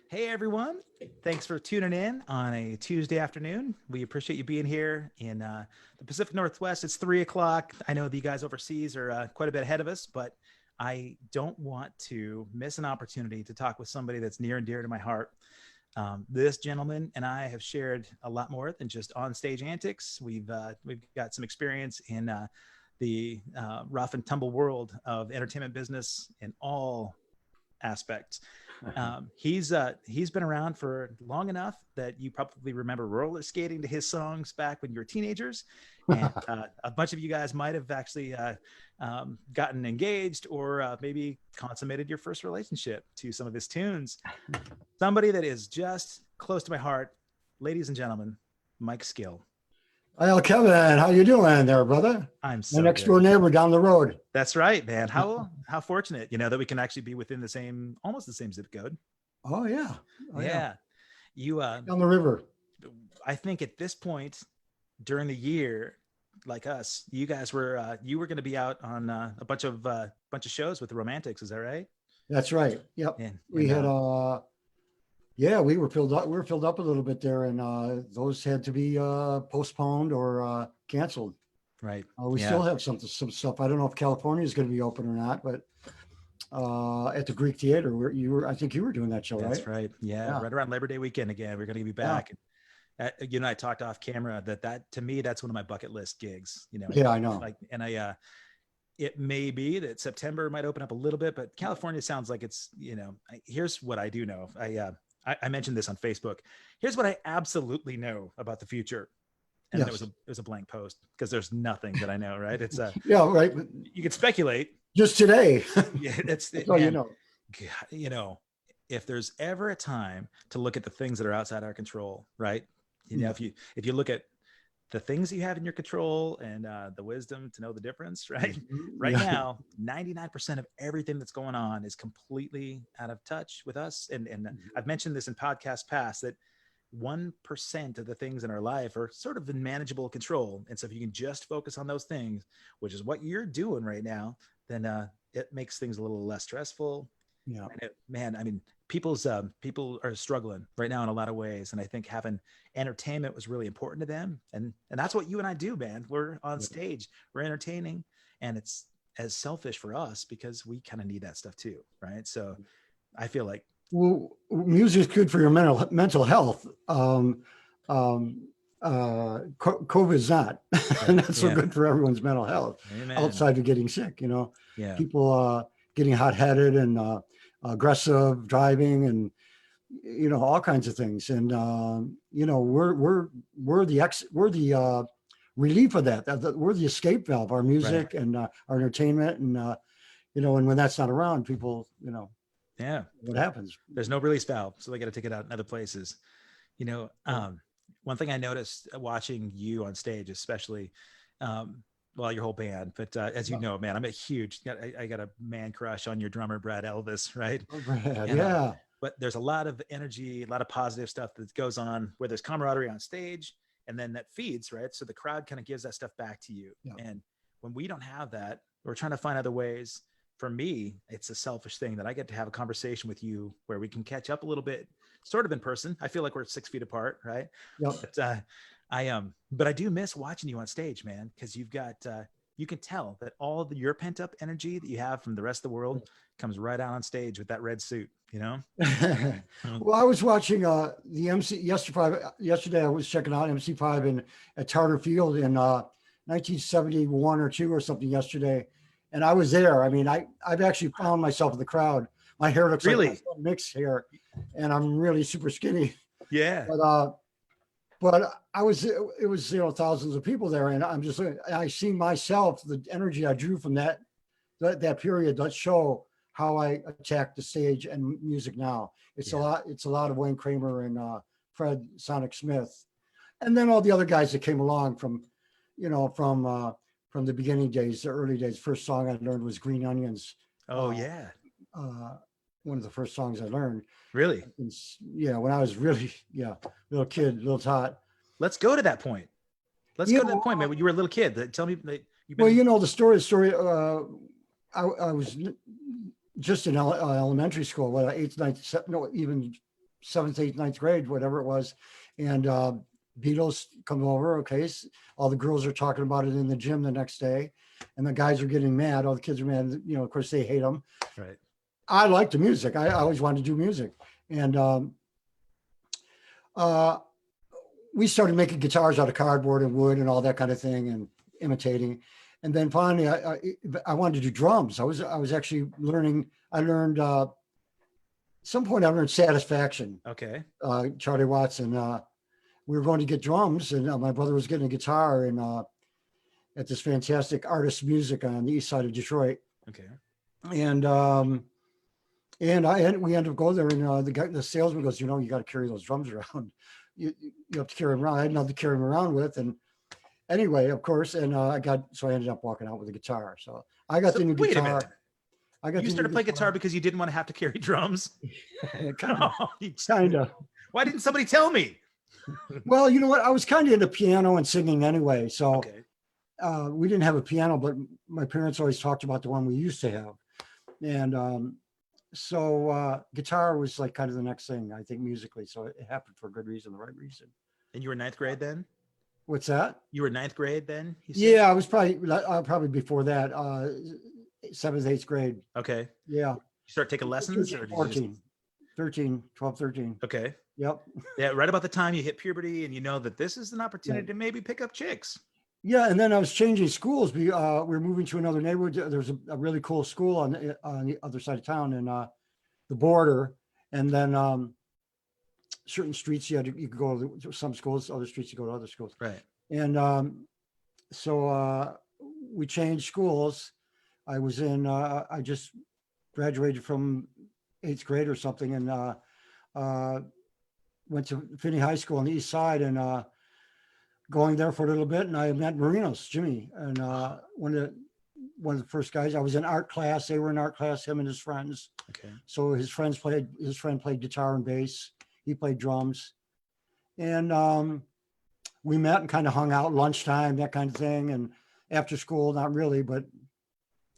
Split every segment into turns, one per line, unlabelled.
Hey everyone, thanks for tuning in on a Tuesday afternoon. We appreciate you being here in the Pacific Northwest. It's 3 o'clock. I know the guys overseas are quite a bit ahead of us, but I don't want to miss an opportunity to talk with somebody that's near and dear to my heart. This gentleman and I have shared a lot more than just on stage antics. We've got some experience in the rough and tumble world of entertainment business in all aspects. He's been around for long enough that you probably remember roller skating to his songs back when you were teenagers, and a bunch of you guys might have actually gotten engaged or maybe consummated your first relationship to some of his tunes. Somebody that is just close to my heart, ladies and gentlemen, Mike Skill.
Well, Kevin, how you doing there, brother?
I'm
My
so
next
good.
door neighbor down the road.
That's right, man. How fortunate, that we can actually be within the same, almost the same zip code.
Oh yeah,
Yeah. You
down the river.
I think at this point during the year, like us, you guys were you were going to be out on a bunch of shows with the Romantics. Is that right?
That's right. Yep. We had yeah, we were filled up. We were filled up a little bit there, and those had to be postponed or canceled.
Right.
We still have some stuff. I don't know if California is going to be open or not, but at the Greek Theater, where I think you were doing that show, right?
That's right. Yeah, right around Labor Day weekend again. We're going to be back. Yeah. I talked off camera that to me, that's one of my bucket list gigs.
Yeah, I know.
It may be that September might open up a little bit, but California sounds like it's. Here's what I do know. I mentioned this on Facebook. Here's what I absolutely know about the future. And yes. It was a blank post because there's nothing that I know, right? It's
yeah, right.
You could speculate.
Just today.
Yeah, that's if there's ever a time to look at the things that are outside our control, right? If you look at the things you have in your control and the wisdom to know the difference, right? Right now, 99% of everything that's going on is completely out of touch with us. And I've mentioned this in podcasts past that 1% of the things in our life are sort of in manageable control. And so if you can just focus on those things, which is what you're doing right now, then it makes things a little less stressful. Yeah, people are struggling right now in a lot of ways. And I think having entertainment was really important to them. And that's what you and I do, man. We're on stage, we're entertaining, and it's as selfish for us because we kind of need that stuff too. Right. So I feel like,
well, music is good for your mental health. COVID is not, and that's so good for everyone's mental health. Amen. Outside of getting sick, people getting hot-headed and aggressive driving, and all kinds of things. And we're the relief of that. We're the escape valve. Our music and our entertainment, and and when that's not around, people,
yeah,
what happens?
There's no release valve, so they got to take it out in other places. One thing I noticed watching you on stage, especially, your whole band, but as you know, man, I'm I got a man crush on your drummer, Brad Elvis, right?
Oh, Brad, yeah.
But there's a lot of energy, a lot of positive stuff that goes on where there's camaraderie on stage, and then that feeds, right? So the crowd kind of gives that stuff back to you. Yeah. And when we don't have that, we're trying to find other ways. For me, it's a selfish thing that I get to have a conversation with you where we can catch up a little bit, sort of in person. I feel like we're 6 feet apart, right?
Yep.
But I do miss watching you on stage, man, because you've got, you can tell that all your pent up energy that you have from the rest of the world comes right out on stage with that red suit,
Well, I was watching the MC yesterday. I was checking out MC5 at Tarter Field in 1971 or 2 or something yesterday. And I was there. I mean, I've actually found myself in the crowd. My hair looks like my son Mick's hair, and I'm really super skinny.
Yeah.
But it was thousands of people there, and I see myself, the energy I drew from that period. That show how I attack the stage and music now. It's a lot of Wayne Kramer and Fred Sonic Smith, and then all the other guys that came along from the beginning days, the early days. First song I learned was Green Onions.
Oh, yeah.
One of the first songs I learned.
Really?
Yeah, when I was really, little kid, little tot.
Let's go to that point. Let's go to that point, man. When you were a little kid, tell me.
Well, the story. I was just in elementary school, what, eighth, ninth, no, even seventh, eighth, ninth grade, whatever it was. And Beatles come over. Okay. All the girls are talking about it in the gym the next day, and the guys are getting mad. All the kids are mad. You know, of course they hate them.
Right.
I like the music. I always wanted to do music. And we started making guitars out of cardboard and wood and all that kind of thing, and imitating. And then finally, I wanted to do drums. I was actually learning. I learned at some point. I learned Satisfaction.
Okay.
Charlie Watson. We were going to get drums, and my brother was getting a guitar and at this fantastic Artist Music on the east side of Detroit.
Okay.
And we ended up going there, and the salesman goes, you know, you got to carry those drums around. You have to carry them around. I had nothing to carry them around with, and anyway, of course, and I ended up walking out with a guitar. So I got the new guitar.
You started playing guitar because you didn't want to have to carry drums.
Kind of.
Why didn't somebody tell me?
Well, you know what? I was kind of into piano and singing anyway. So we didn't have a piano, but my parents always talked about the one we used to have. And so guitar was like kind of the next thing, I think, musically. So it happened for a good reason, the right reason.
And you were ninth grade then?
What's that?
You were ninth grade then?
Yeah, I was probably before that, seventh, eighth grade.
Okay.
Yeah. You
start taking lessons?
13, 12, 13.
Okay.
Yep.
Yeah, right about the time you hit puberty and you know that this is an opportunity to maybe pick up chicks.
Yeah, and then I was changing schools. We were moving to another neighborhood. There's a really cool school on the other side of town, and the border. And then certain streets you could go to some schools, other streets you go to other schools.
Right.
And so we changed schools. I was in. I just graduated from eighth grade or something, and went to Finney High School on the east side, and going there for a little bit, and I met Marinos, Jimmy, and one of the first guys. I was in art class. They were in art class, him and his friends.
Okay.
So his friend played guitar and bass. He played drums, and we met and kind of hung out lunchtime, that kind of thing. And after school, not really, but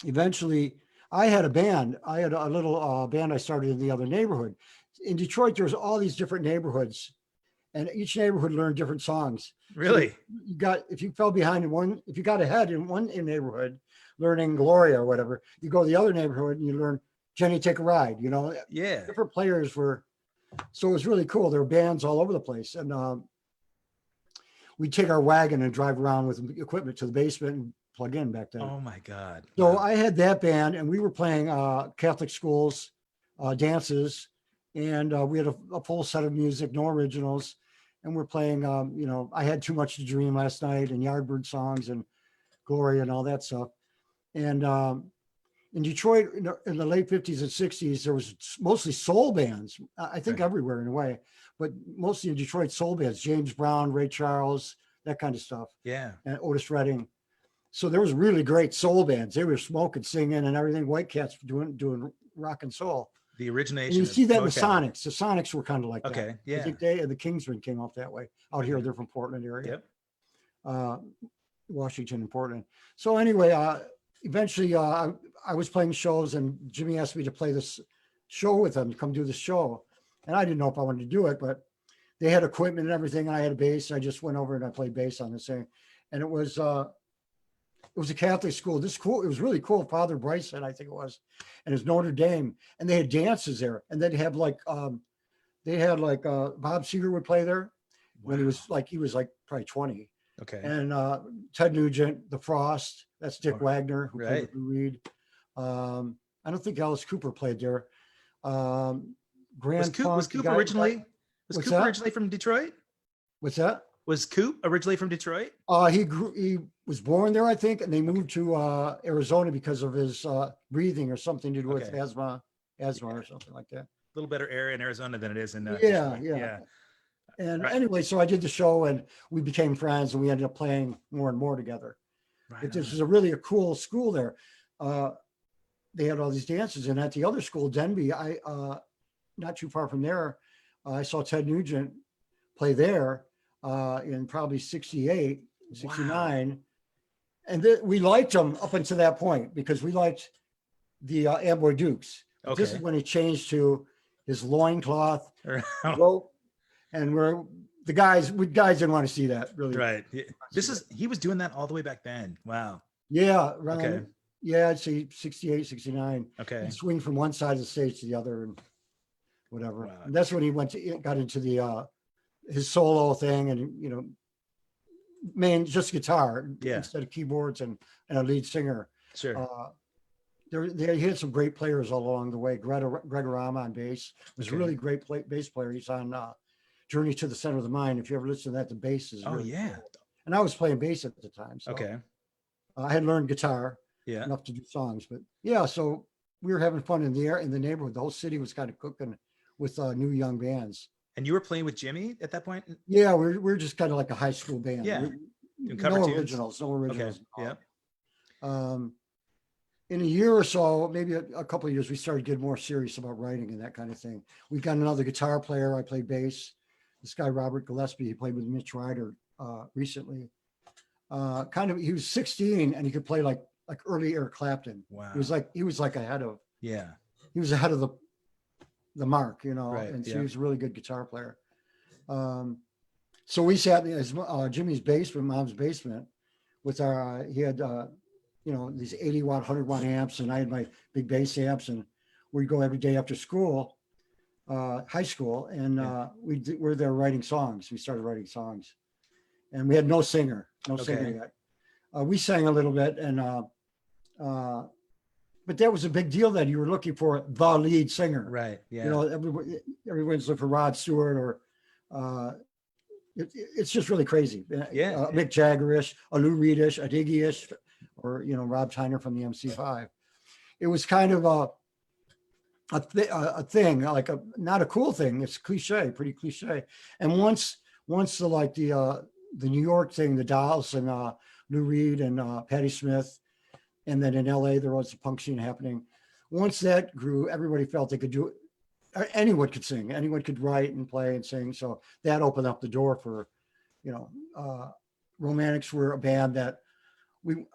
eventually I had a band. I had a little band I started in the other neighborhood. In Detroit, there's all these different neighborhoods, and each neighborhood learned different songs.
Really?
So if you fell behind in one, if you got ahead in one neighborhood, learning Gloria or whatever, you go to the other neighborhood and you learn Jenny Take a Ride, you know?
Yeah.
Different players were, so it was really cool. There were bands all over the place. And we'd take our wagon and drive around with equipment to the basement and plug in back then.
Oh my God.
So I had that band, and we were playing Catholic schools, dances, and we had a full set of music, no originals. And we're playing, you know, I Had Too Much to Dream last night, and Yardbird songs and Gloria and all that stuff. And in Detroit in the late 50s and 60s, there was mostly soul bands, I think everywhere in a way, but mostly in Detroit, soul bands, James Brown, Ray Charles, that kind of stuff.
Yeah.
And Otis Redding. So there was really great soul bands. They were smoking, singing, and everything. White Cats doing rock and soul.
The origination.
And you see that in the
Motown.
Sonics. The Sonics were kind of like that.
Okay. Yeah.
I think the Kingsmen came off that way. Out here, they're from Portland area.
Yep.
Washington and Portland. So anyway, eventually I was playing shows, and Jimmy asked me to play this show with him, to come do the show. And I didn't know if I wanted to do it, but they had equipment and everything, and I had a bass. I just went over and I played bass on this thing. And it was a Catholic school. It was really cool. Father Bryson, I think it was, and it's Notre Dame, and they had dances there. And they'd have like Bob Seger would play there when he was probably 20.
Okay.
And Ted Nugent, The Frost, that's Dick Wagner, who played with Lou Reed. I don't think Alice Cooper played there.
Was Coop originally from Detroit?
What's that?
Was Coop originally from Detroit?
He was born there, I think, and they moved to Arizona because of his breathing or something to do with asthma or something like that.
A little better air in Arizona than it is in
yeah. And anyway, so I did the show, and we became friends, and we ended up playing more and more together. But this was a cool school there. They had all these dances, and at the other school, Denby, not too far from there, I saw Ted Nugent play there in probably 68, 69. Wow. And we liked him up until that point, because we liked the Amboy Dukes. This is when he changed to his loincloth,
Oh.
rope, and the guys didn't want to see that really.
Right. He was doing that all the way back then. Wow.
Yeah.
Okay.
Yeah, I'd say 68, 69.
Okay.
He'd swing from one side of the stage to the other and whatever.
Wow.
And that's when he got into his solo thing, and just guitar instead of keyboards and a lead singer.
Sure.
He had some great players all along the way. Gregorama on bass was a really great bass player. He's on Journey to the Center of the Mind. If you ever listen to that, the bass is really cool. And I was playing bass at the time. So I had learned guitar enough to do songs. But so we were having fun in the neighborhood. The whole city was kind of cooking with new young bands.
And you were playing with Jimmy at that point?
Yeah, we're just kind of like a high school band.
Yeah.
No originals.
Okay.
Yeah. In a year or so, maybe a couple of years, we started getting more serious about writing and that kind of thing. We got another guitar player. I played bass. This guy, Robert Gillespie, he played with Mitch Ryder recently. He was 16 and he could play like early Eric Clapton.
Wow.
He was like ahead of.
Yeah.
He was ahead of the mark,
Right,
and so he was a really good guitar player. So we sat in Jimmy's basement, mom's basement, with he had these 80-watt, 100-watt amps, and I had my big bass amps, and we'd go every day after school, high school, and we were there writing songs. We started writing songs, and we had no singer yet. We sang a little bit, and but that was a big deal that you were looking for the lead singer.
Right. Yeah.
Everyone's looking for Rod Stewart or it's just really crazy.
Yeah.
Mick Jagger-ish, a Lou Reed-ish, a Diggy-ish, or Rob Tyner from the MC5. It was kind of a thing, like not a cool thing. It's cliche, pretty cliche. And once the New York thing, the Dolls and Lou Reed and Patti Smith, and then in LA there was a punk scene happening. Once that grew, everybody felt they could do it. Anyone could sing, anyone could write and play and sing. So that opened up the door for, Romantics were a band that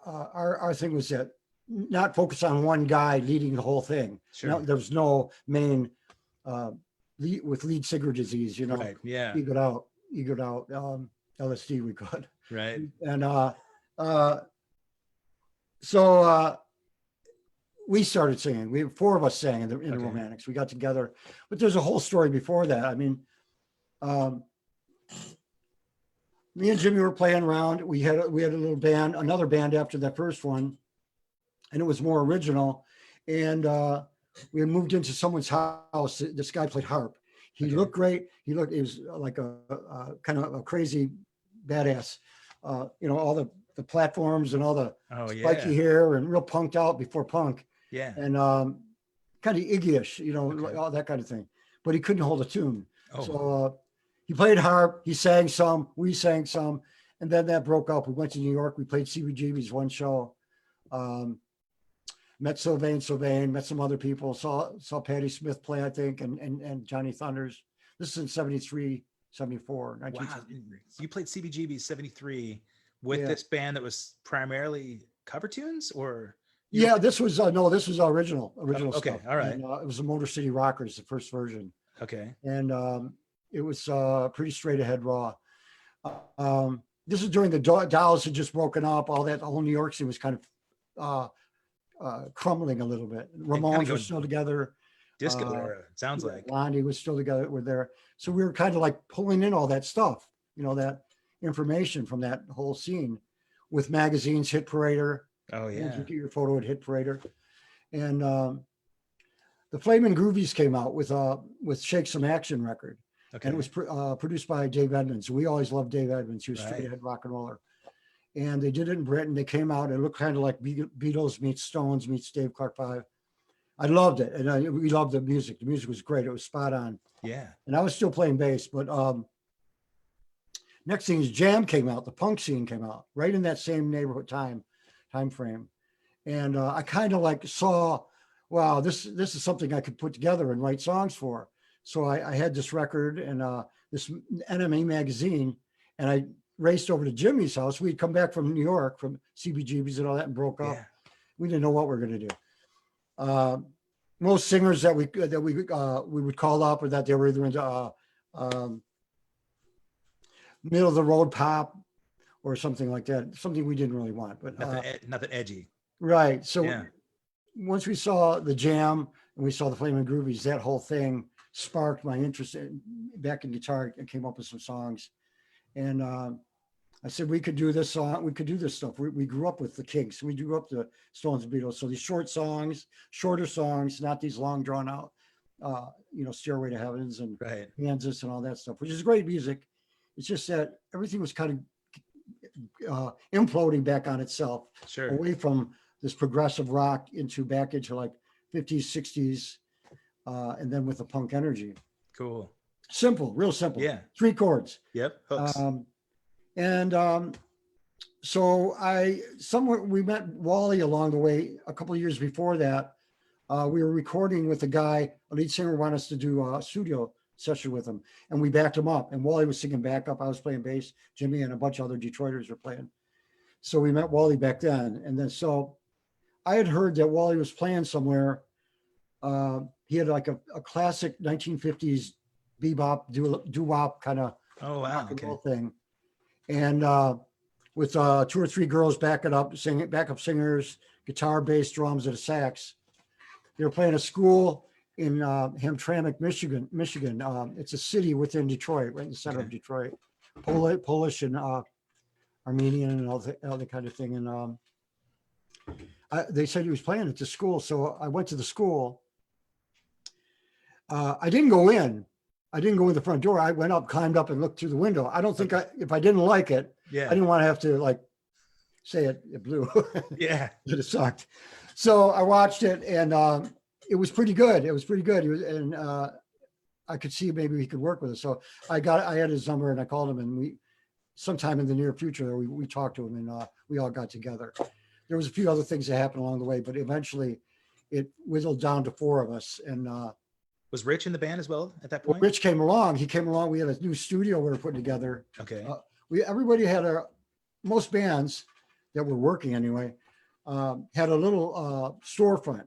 our thing was that not focus on one guy leading the whole thing.
Sure.
No, there was no main with lead singer disease,
Right. Yeah.
Egoed out LSD we could.
Right.
And so we started singing. We had 4 of us sang in the Romantics. We got together, but there's a whole story before that. I mean, me and Jimmy were playing around. We had a little band, another band after that first one, and it was more original. And we had moved into someone's house. This guy played harp. He looked great. He was like a kind of a crazy badass. All the platforms and all the spiky hair and real punked out before punk.
Yeah.
And kind of Iggy-ish, all that kind of thing. But he couldn't hold a tune. Oh. So he played harp, he sang some, we sang some, and then that broke up. We went to New York, we played CBGB's one show. Met Sylvain, met some other people, saw Patti Smith play, I think, and Johnny Thunders. This is in 73, 74, 1973.
Wow. You played CBGB 73 with this band that was primarily cover tunes, or?
This was original
okay,
stuff.
All right.
And, it was the Motor City Rockers, the first version.
Okay.
And it was pretty straight ahead raw. This is during the Dolls had just broken up. All that, the whole New York scene was kind of crumbling a little bit. Ramones were still together.
Disco era, sounds like.
Blondie was still together. We're there. So we were kind of like pulling in all that stuff, that information from that whole scene with magazines, Hit Parader.
Oh yeah.
You get your photo at Hit Parader. And the Flamin' Groovies came out with Shake Some Action record. Okay. And it was produced by Dave Edmunds. We always loved Dave Edmunds. He was straight ahead rock and roller. And they did it in Britain. They came out. It looked kind of like Beatles meets Stones meets Dave Clark 5. I loved it. And we loved the music. The music was great. It was spot on.
Yeah.
And I was still playing bass. But next thing is Jam came out. The punk scene came out right in that same neighborhood time frame. And I kind of like saw, wow, this is something I could put together and write songs for. So I had this record and this NME magazine, and I raced over to Jimmy's house. We'd come back from New York, from CBGB's and all that, and broke up. We didn't know what we were going to do. most singers that we would call up, or that they were either into middle of the road pop or something like that, something we didn't really want. But
nothing edgy.
Right. So
yeah.
Once we saw the Jam and we saw the Flaming Groovies, that whole thing sparked my interest back in guitar, and came up with some songs. And I said, we could do this song. We could do this stuff. We grew up with the Kinks. We grew up the Stones and Beatles. So these shorter songs, not these long drawn out, Stairway to Heavens and Kansas and all that stuff, which is great music. It's just that everything was kind of imploding back on itself, away from this progressive rock back into like 50s, 60s, and then with the punk energy.
Cool.
Simple, real simple.
Yeah.
3 chords.
Yep. Hooks.
So we met Wally along the way a couple of years before that. We were recording with a guy, a lead singer wanted us to do a studio session with him, and we backed him up, and Wally was singing backup. I was playing bass, Jimmy and a bunch of other Detroiters were playing. So we met Wally back then. And then, so I had heard that Wally was playing somewhere. He had like a classic 1950s bebop, doo-wop kind of rock and roll thing. And with 2 or 3 girls backup singers, guitar, bass, drums, and a sax. They were playing a school in Hamtramck, Michigan. It's a city within Detroit, right in the center of Detroit. Polish and Armenian and all that kind of thing. And they said he was playing at the school. So I went to the school. I didn't go in. I didn't go in the front door. I went up, climbed up, and looked through the window. I don't think if I didn't like it, I didn't want to have to like say it blew.
Yeah.
It sucked. So I watched it, and it was pretty good. It was pretty good. And I could see maybe he could work with us. So I had his number, and I called him, and sometime in the near future, we talked to him, and we all got together. There was a few other things that happened along the way, but eventually it whittled down to 4 of us. And
was Rich in the band as well at that point?
Well, Rich came along. He came along. We had a new studio we were putting together.
Okay.
Everybody had most bands that were working anyway, had a little storefront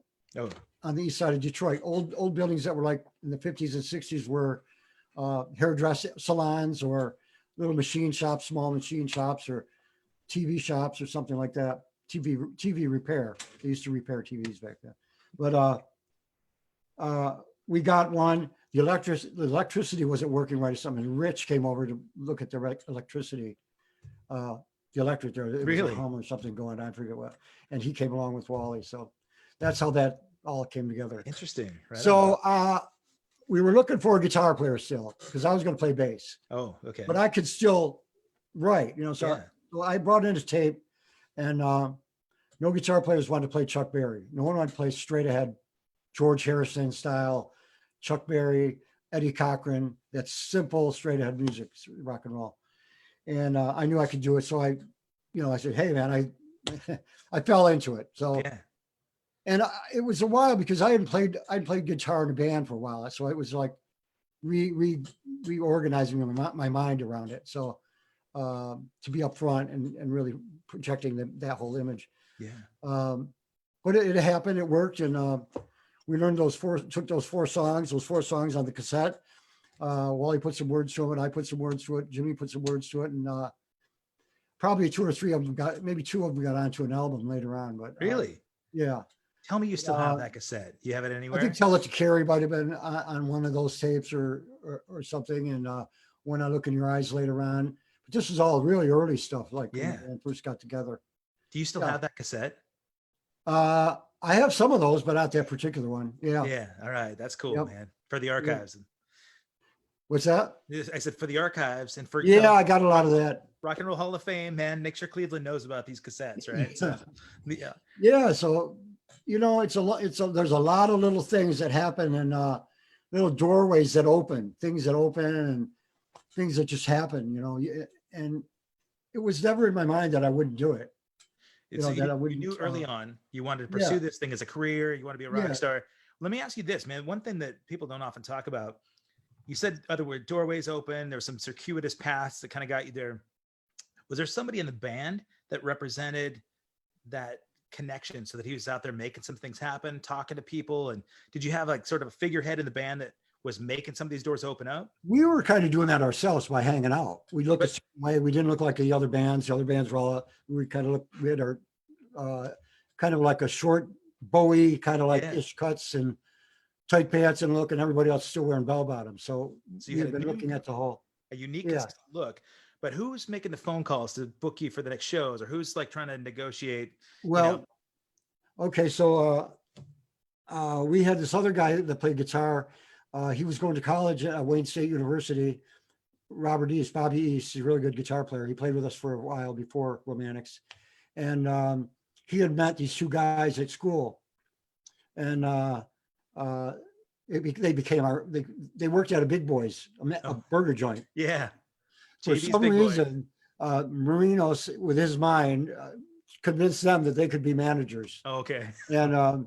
on the east side of Detroit. Old buildings that were like in the 50s and 60s were hairdressing salons or little machine shops, small machine shops, or TV shops or something like that. TV repair. They used to repair TVs back then. But we got one. The electricity wasn't working right or something. And Rich came over to look at the electricity. The electric there. It was a hum or something going on. I forget what. And he came along with Wally. So that's how that all came together.
Interesting. Right.
So we were looking for a guitar player still, because I was going to play bass.
Oh, okay.
But I could still write, So I brought in his tape, and no guitar players wanted to play Chuck Berry. No one wanted to play straight ahead George Harrison style, Chuck Berry, Eddie Cochran. That's simple, straight ahead music, rock and roll. And I knew I could do it. So I said, hey man, I fell into it. So, and it was a while, because I'd played guitar in a band for a while. So it was like reorganizing my mind around it. So to be up front and really projecting that whole image.
Yeah.
But it happened, it worked. And we learned took those 4 songs on the cassette. Wally put some words to it. I put some words to it. Jimmy put some words to it. And probably 2 or 3 of them maybe 2 of them got onto an album later on. But
really?
Yeah.
Tell me you still have that cassette. You have it anywhere?
I think Tell It to Carry might have been on one of those tapes or something. And When I Look in Your Eyes later on. But this is all really early stuff, like when we first got together.
Do you still have that cassette?
I have some of those, but not that particular one. Yeah.
Yeah. All right. That's cool, man. For the archives.
Yeah. What's that?
I said for the archives and for
I got a lot of that.
Rock and Roll Hall of Fame, man. Make sure Cleveland knows about these cassettes, right? So,
yeah. So there's a lot of little things that happen, and little doorways that open, things that open, and things that just happen. And it was never in my mind that I wouldn't do it.
You knew early on you wanted to pursue this thing as a career. You want to be a rock star. Let me ask you this, man. One thing that people don't often talk about, you said other word, doorways open. There were some circuitous paths that kind of got you there. Was there somebody in the band that represented that connection so that he was out there making some things happen, talking to people? And did you have like sort of a figurehead in the band that was making some of these doors open up?
We were kind of doing that ourselves by hanging out. We looked a certain way. We didn't look like the other bands. The other bands were all, we had our kind of like a short Bowie, kind of like ish cuts and tight pants and look, and everybody else still wearing bell bottoms. So we've been looking at the whole.
A unique look. But who's making the phone calls to book you for the next shows, or who's like trying to negotiate?
Well, okay. So we had this other guy that played guitar. He was going to college at Wayne State University. Bobby East, he's a really good guitar player. He played with us for a while before Romantics. And he had met these two guys at school. And they became they worked at a Big Boys, a burger joint.
Yeah.
For some reason, Marinos, with his mind, convinced them that they could be managers.
Oh, okay.
And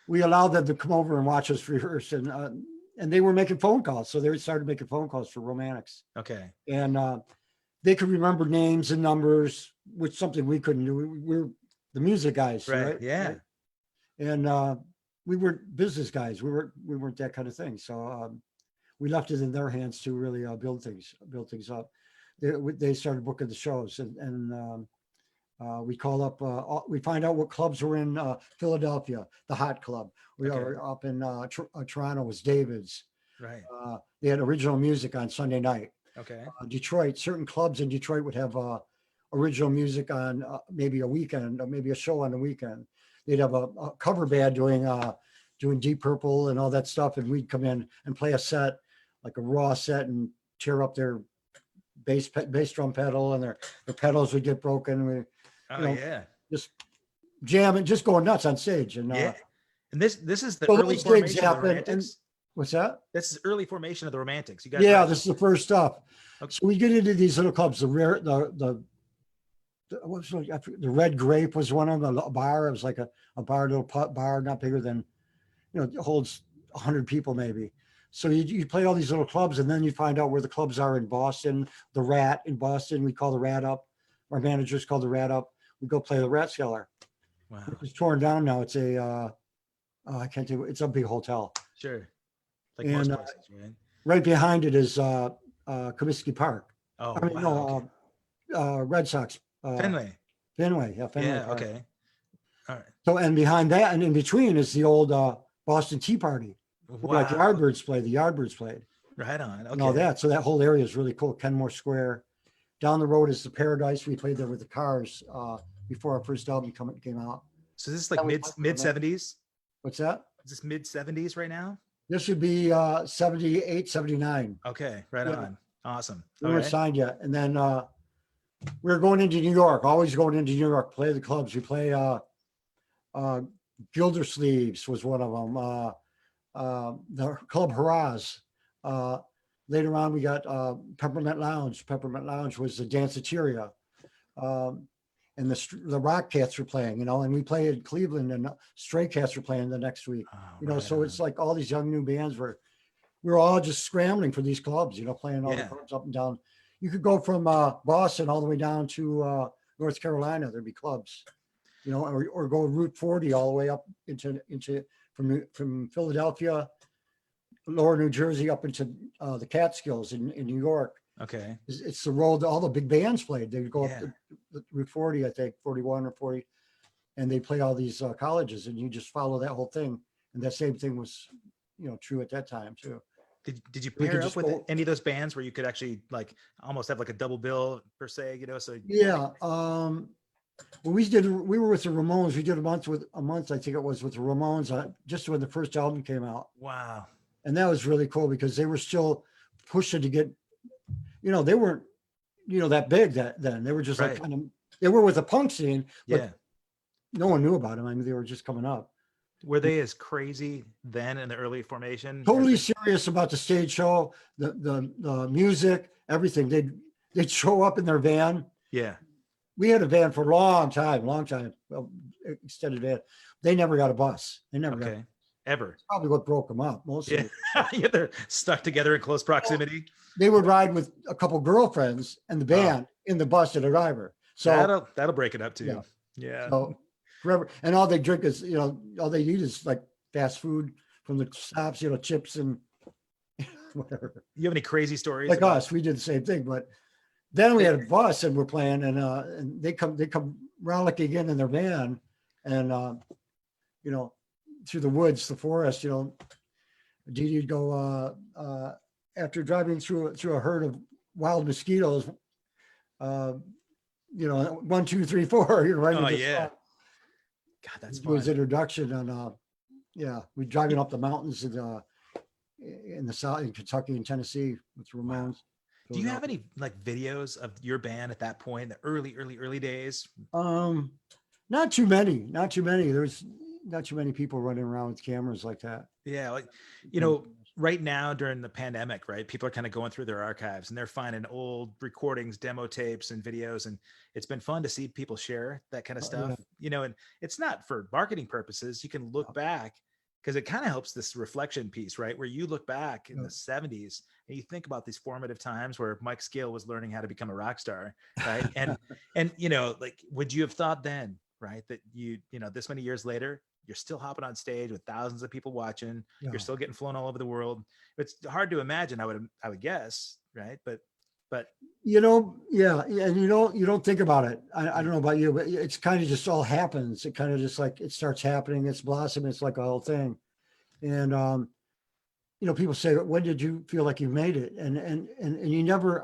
we allowed them to come over and watch us rehearse, and they were making phone calls. So they started making phone calls for Romantics.
Okay.
And they could remember names and numbers, which something we couldn't do. We're the music guys, right?
Yeah.
Right? And we weren't business guys. We weren't that kind of thing. So we left it in their hands to really build things up. They started booking the shows, and we call up, we find out what clubs were in Philadelphia, the Hot Club. We are up in Toronto was David's.
Right.
They had original music on Sunday night.
Okay.
Detroit, certain clubs in Detroit would have original music on maybe a weekend, or maybe a show on the weekend. They'd have a cover band doing Deep Purple and all that stuff, and we'd come in and play a set, like a raw set, and tear up their bass drum pedal, and their pedals would get broken. Just jamming, just going nuts on stage. And
and this is the early formation of the Romantics.
What's that?
This is early formation of the Romantics. You guys.
Yeah, this is the first stuff. Okay. So we get into these little clubs. The Red Grape was one of them. A bar. It was like a bar, little bar, not bigger than, it holds 100 people maybe. So you play all these little clubs, and then you find out where the clubs are in Boston. The Rat in Boston, we call the Rat up. Our managers call the Rat up. We go play the Rat Cellar.
Wow.
It's torn down now. It's I can't do it. It's a big hotel.
Sure. Like most places, right?
Right behind it is Comiskey Park.
Oh,
I mean,
wow.
No, Red Sox.
Fenway.
Fenway, yeah, Fenway.
Yeah,
Park.
okay. All right.
So, and behind that and in between is the old Boston Tea Party. Wow. Like the Yardbirds played.
Right on. Okay.
And all that. So that whole area is really cool. Kenmore Square. Down the road is the Paradise. We played there with the Cars before our first album came out.
So this is like mid 70s?
What's that?
Is this mid 70s right now?
This would be 78, 79.
Okay, right on. Awesome.
We weren't signed yet. And then we were going into New York, always going into New York, play the clubs. We play Gildersleeves was one of them. The Club Hurrahs. Later on, we got Peppermint Lounge. Peppermint Lounge was the Danceteria. And the Rock Cats were playing, and we played in Cleveland, and Stray Cats were playing the next week. So it's like all these young new bands we were all just scrambling for these clubs, playing all the clubs up and down. You could go from Boston all the way down to North Carolina. There'd be clubs, or go Route 40 all the way up into from Philadelphia, lower New Jersey up into the Catskills in New York.
Okay.
It's the road all the big bands played. They'd go up the Route 40, I think, 41 or 40, and they play all these colleges, and you just follow that whole thing. And that same thing was, true at that time too.
Did you pair up with any of those bands where you could actually like almost have like a double bill per se, So
yeah. Well, we were with the Ramones. We did a month, I think it was, with the Ramones just when the first album came out.
Wow.
And that was really cool because they were still pushing to get, they weren't, that big then. They were just like they were with the punk scene, but no one knew about them. I mean, they were just coming up.
Were they as crazy then in the early formation?
Totally serious about the stage show, the music, everything. They'd show up in their van.
Yeah.
We had a van for a long time, extended van. They never got a bus. They never got
ever.
That's probably what broke them up mostly.
Yeah, they're stuck together in close proximity.
They would ride with a couple girlfriends and the band in the bus and a driver. So
that'll break it up too. Yeah.
So forever. And all they drink is, all they eat is like fast food from the stops, chips and whatever.
You have any crazy stories?
Like us, we did the same thing. But then we had a bus and we're playing, and they come rollicking in their van, and through the woods, the forest. Dee Dee'd go after driving through a herd of wild mosquitoes. 1, 2, 3, 4. You're right.
Oh yeah. God, that's fun.
His introduction on we're driving up the mountains in the south, in Kentucky and Tennessee with Ramones. Wow.
Do you have any like videos of your band at that point, the early days?
Not too many. There's not too many people running around with cameras like that.
Yeah, like right now during the pandemic, right? People are kind of going through their archives and they're finding old recordings, demo tapes, and videos, and it's been fun to see people share that kind of stuff. Yeah. And it's not for marketing purposes. You can look back, because it kind of helps this reflection piece, right? Where you look back in the 70s and you think about these formative times where Mike Scale was learning how to become a rock star, right? And like, would you have thought then, right, that this many years later, you're still hopping on stage with thousands of people watching. Yeah. You're still getting flown all over the world. It's hard to imagine. I would guess, right? But
yeah. And you don't think about it. I don't know about you, but it's kind of just all happens. It kind of just like it starts happening. It's blossoming. It's like a whole thing. And people say, when did you feel like you made it? And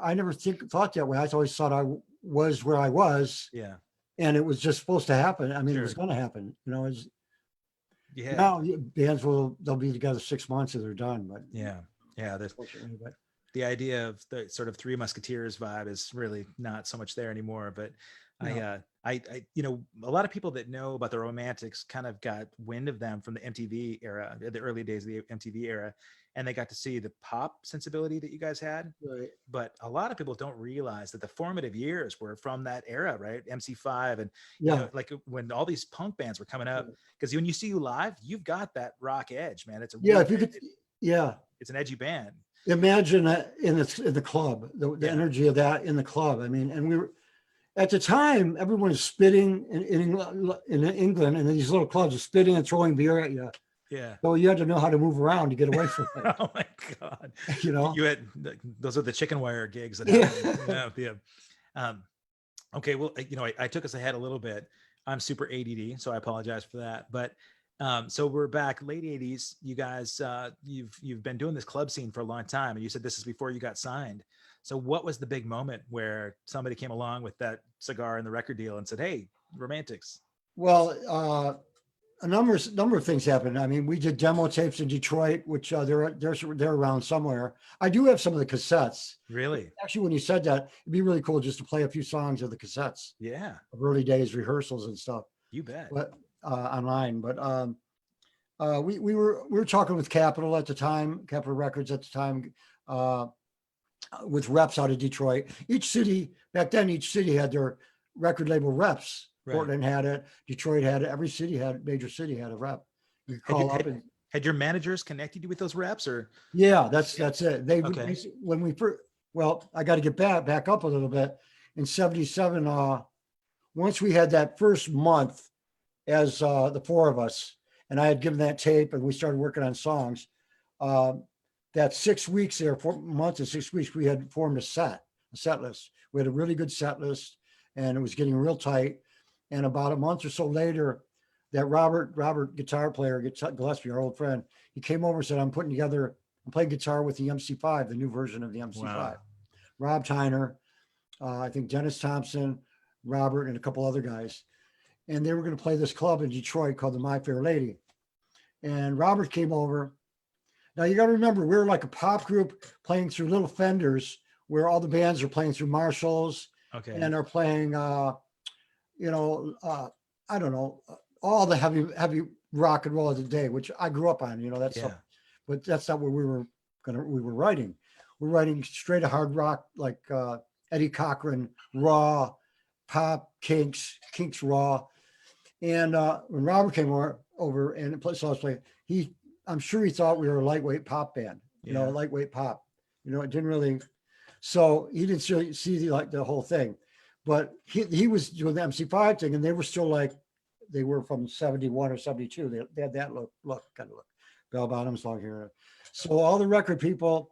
I never thought that way. I always thought I was where I was.
Yeah.
And it was just supposed to happen. I mean, It was going to happen.
Yeah.
Now bands they'll be together 6 months and they're done. But
yeah. But the idea of the sort of Three Musketeers vibe is really not so much there anymore. But no. I a lot of people that know about the Romantics kind of got wind of them from the MTV era, the early days of the MTV era, and they got to see the pop sensibility that you guys had.
Right.
But a lot of people don't realize that the formative years were from that era, right? MC5 and like when all these punk bands were coming up, because when you see you live, you've got that rock edge, man. It's it's an edgy band.
Imagine that in the club, the energy of that in the club. I mean, and we were at the time, everyone was spitting in England, and these little clubs are spitting and throwing beer at you.
Yeah.
So you had to know how to move around to get away from it.
Oh my God.
You
had those are the chicken wire gigs that happened. Okay. Well, I took us ahead a little bit. I'm super ADD, so I apologize for that. But so we're back late 80s. You guys, you've been doing this club scene for a long time, and you said this is before you got signed. So what was the big moment where somebody came along with that cigar and the record deal and said, "Hey, Romantics"?
Well, a number of things happened. I mean, we did demo tapes in Detroit, which they're around somewhere. I do have some of the cassettes.
Really?
Actually, when you said that, it'd be really cool just to play a few songs of the cassettes.
Yeah.
Of early days rehearsals and stuff.
You bet.
But online. But we were talking with Capitol at the time, Capitol Records at the time, with reps out of Detroit. Each city back then, each city had their record label reps. Right. Portland had it. Detroit had it. Every major city had a rep. You could call up and.
Had your managers connected you with those reps, or?
Yeah, that's it. When we first. Well, I got to get back up a little bit. In '77, once we had that first month as the four of us, and I had given that tape, and we started working on songs. That 6 weeks there, 4 months and 6 weeks, we had formed a set list. We had a really good set list, and it was getting real tight. And about a month or so later, that Robert, guitar player, Gillespie, our old friend, he came over and said, I'm playing guitar with the MC5, the new version of the MC5. Wow. Rob Tyner, I think Dennis Thompson, Robert, and a couple other guys. And they were going to play this club in Detroit called the My Fair Lady. And Robert came over. Now you got to remember, we're like a pop group playing through little Fenders, where all the bands are playing through Marshalls, and are playing, I don't know, all the heavy rock and roll of the day, which I grew up on. But that's not what we were writing. We're writing straight hard rock, like Eddie Cochran, raw, pop, Kinks raw. And when Robert came over and saw us play, I'm sure he thought we were a lightweight pop band, lightweight pop. It didn't really. So he didn't see the whole thing, but he was doing the MC5 thing, and they were still like they were from 71 or 72. They had that kind of look, bell bottoms, long hair. So all the record people,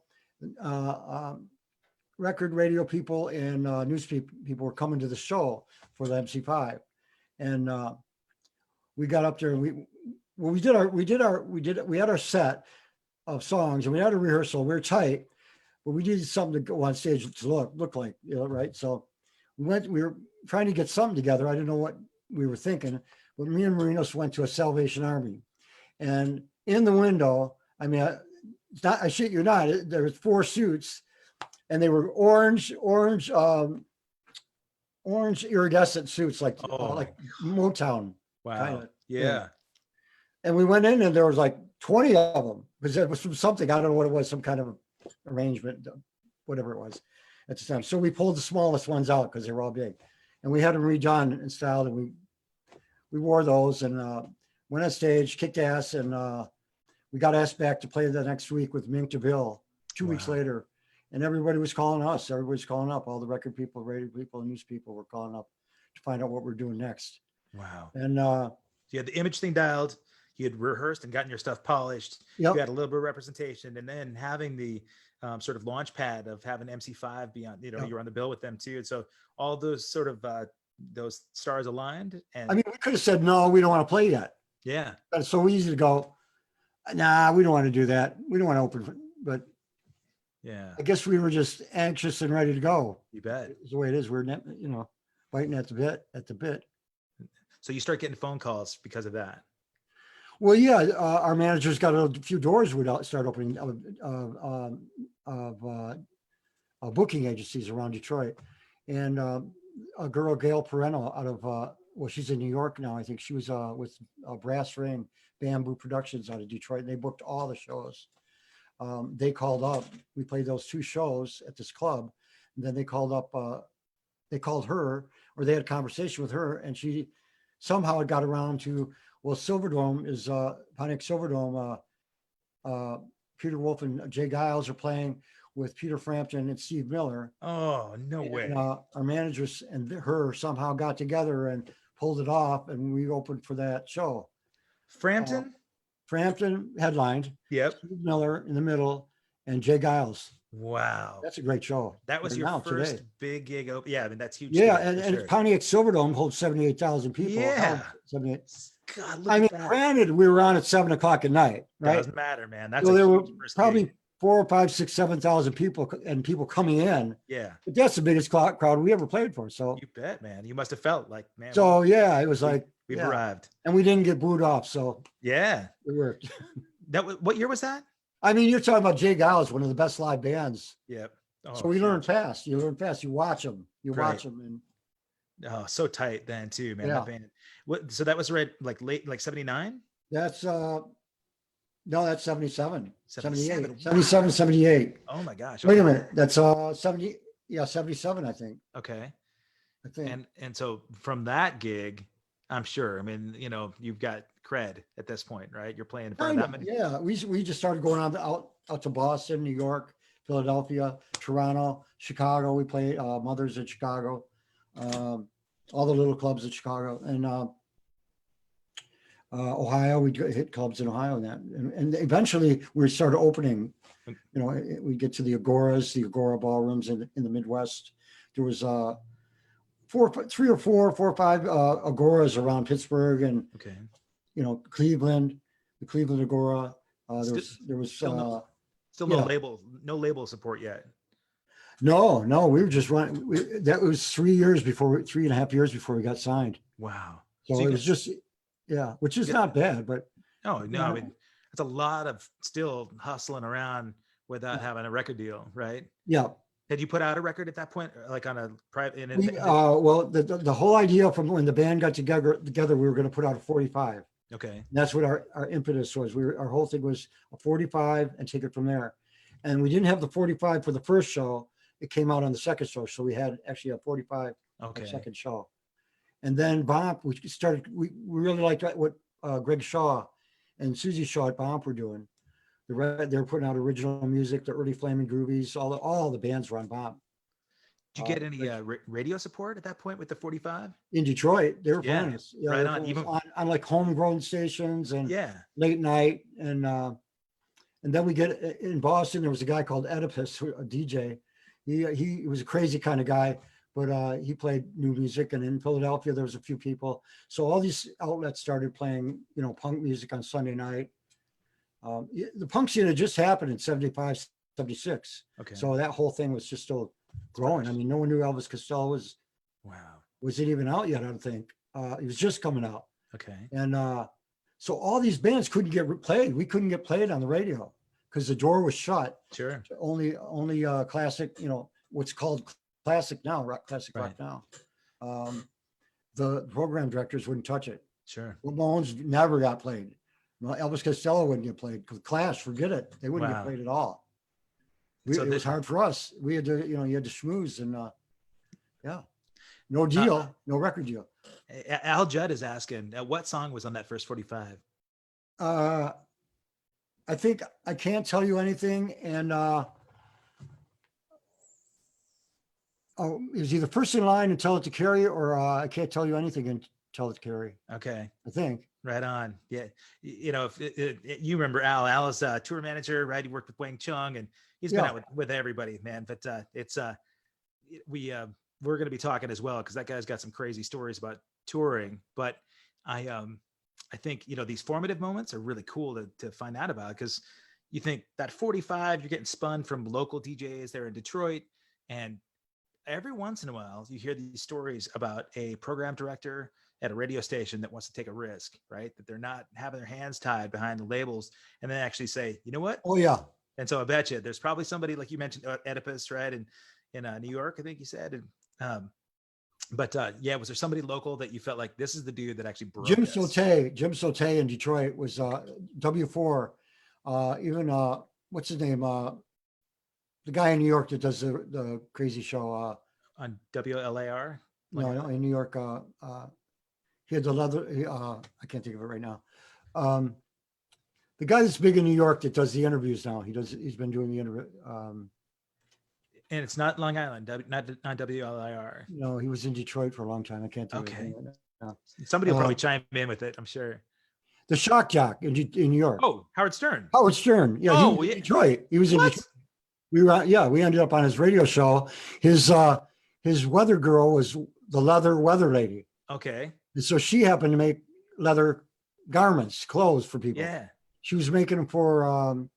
record radio people, and news people were coming to the show for the MC5, and we got up there and we had our set of songs, and we had a rehearsal. We were tight, but we needed something to go on stage to look like, right? So we were trying to get something together. I didn't know what we were thinking, but me and Marinos went to a Salvation Army, and in the window, I mean, I shit you not, there was 4 suits, and they were orange iridescent suits, like Motown.
Wow.
Kinda,
yeah.
And we went in, and there was like 20 of them, because it was from something, I don't know what it was, some kind of arrangement, whatever it was at the time. So we pulled the smallest ones out because they were all big, and we had them redone and styled, and we wore those, and went on stage, kicked ass, and we got asked back to play the next week with Mink DeVille 2 weeks later, and everybody was calling us. Everybody's calling up. All the record people, radio people, news people were calling up to find out what we're doing next.
Wow.
And
you had the image thing dialed. You had rehearsed and gotten your stuff polished.
Yep.
You had a little bit of representation, and then having the sort of launch pad of having MC5 be on,
Yep.
you were on the bill with them too. And so all those sort of those stars aligned. And
I mean, we could have said, no, we don't want to play yet.
Yeah.
But it's so easy to go, nah, we don't want to do that. We don't want to open, but
yeah,
I guess we were just anxious and ready to go.
You bet.
It's the way it is. We're, biting at the bit.
So you start getting phone calls because of that.
Well, yeah, our managers got a few doors would start opening of booking agencies around Detroit, and a girl, Gail Pereno, out of well, she's in New York now. I think she was with Brass Ring Bamboo Productions out of Detroit, and they booked all the shows. They called up. We played those 2 shows at this club, and then they called up. They called her, or they had a conversation with her, and she somehow it got around to, well, Silverdome is Pontiac Silverdome. Peter Wolf and Jay Giles are playing with Peter Frampton and Steve Miller.
Oh, no way.
And, our managers and her somehow got together and pulled it off, and we opened for that show.
Frampton
headlined.
Yep.
Steve Miller in the middle, and Jay Giles.
Wow.
That's a great show.
That was your first big gig. Yeah, I mean, that's huge.
Yeah, and Pontiac Silverdome holds 78,000 people.
Yeah.
78.
God,
I mean, granted, we were on at 7 o'clock at night, right?
Doesn't matter, man. That's
so there were
probably
gig. 4 or 5, 6, 7,000 people, and people coming in.
Yeah.
But that's the biggest crowd we ever played for. So
you bet, man. You must have felt like, man.
So yeah, it was
we've arrived,
and we didn't get booed off. So
yeah,
it worked.
What year was that?
I mean, you're talking about Jay Giles, one of the best live bands.
Yep. Oh,
so we learned fast. You learn fast. You watch them. Watch them, and
so tight then too, man.
Yeah.
That band. So that was right, like late, like 79.
That's no, that's 77,
77.
77, 78.
Oh my gosh.
Wait a minute. That's 70. Yeah, 77, I think.
Okay.
I think.
And so from that gig, I'm sure, I mean, you've got cred at this point, right? You're playing in front of that many.
Yeah, we just started going out to Boston, New York, Philadelphia, Toronto, Chicago. We played Mothers in Chicago, all the little clubs in Chicago, and Ohio. We hit clubs in Ohio, and eventually we started opening. We get to the Agoras, the Agora ballrooms in the Midwest. There was 4 or 5 Agoras around Pittsburgh and Cleveland, the Cleveland Agora. There was
still no label support yet.
No, we were just running. That was 3.5 years before we got signed.
Wow.
So it was just, which is not bad, but
no, I mean, it's a lot of still hustling around without having a record deal, right?
Yeah.
Had you put out a record at that point, like on a private?
Well, the whole idea from when the band got together, we were going to put out a 45.
Okay.
And that's what our impetus was. Our whole thing was a 45 and take it from there. And we didn't have the 45 for the first show. It came out on the second show. So we had actually a 45 second show. And then Bomp, we really liked what Greg Shaw and Susie Shaw at Bomp were doing. They were putting out original music, the early Flaming Groovies, all the bands were on Bomp.
Did you get any radio support at that point with the 45?
In Detroit, they were playing us. Yeah,
right on.
Even on like homegrown stations and late night. And then we get in Boston, there was a guy called Oedipus, a DJ. He was a crazy kind of guy, but he played new music. And in Philadelphia, there was a few people. So all these outlets started playing, punk music on Sunday night. The punk scene had just happened in 75, 76.
Okay.
So that whole thing was just still growing. I mean, no one knew Elvis Costello wasn't even out yet, I don't think. He was just coming out.
Okay.
And so all these bands couldn't get played. We couldn't get played on the radio because the door was shut.
Sure.
Only classic, what's called classic now, classic rock now. The program directors wouldn't touch it.
Sure.
Ramones never got played. Elvis Costello wouldn't get played. Clash, forget it. They wouldn't get played at all. It was hard for us. We had to, you had to schmooze and no deal, no record deal.
Al Judd is asking, what song was on that first 45?
I think I Can't Tell You Anything. And it was either First in Line and Tell It to Carrie or I Can't Tell You Anything and Tell It to Carrie.
Okay.
I think.
Right on. Yeah. If you remember Al is a tour manager, right? He worked with Wang Chung and he's been out with everybody, man. But we're going to be talking as well, because that guy's got some crazy stories about touring. But I think, these formative moments are really cool to find out about, because you think that 45, you're getting spun from local DJs there in Detroit. And every once in a while, you hear these stories about a program director at a radio station that wants to take a risk, right? That they're not having their hands tied behind the labels, and then actually say, you know what?
Oh yeah.
And so I bet you there's probably somebody, like you mentioned, Oedipus, right? And in New York, I think you said. And was there somebody local that you felt like this is the dude that actually broke
Jim
this?
Jim Sauté in Detroit was W4. What's his name? The guy in New York that does the crazy show
on WLAR.
No, in New York. He had the leather. I can't think of it right now. The guy that's big in New York that does the interviews now. He's been doing the interview.
And it's not Long Island, not WLIR.
No, he was in Detroit for a long time. I can't think of it.
No. Somebody will probably chime in with it, I'm sure.
The Shock Jock in New York.
Oh, Howard Stern.
Howard Stern. Yeah, he was in Detroit. He was in Detroit. We ended up on his radio show. His weather girl was the leather weather lady.
Okay.
And so she happened to make leather garments, clothes for people.
Yeah.
She was making them for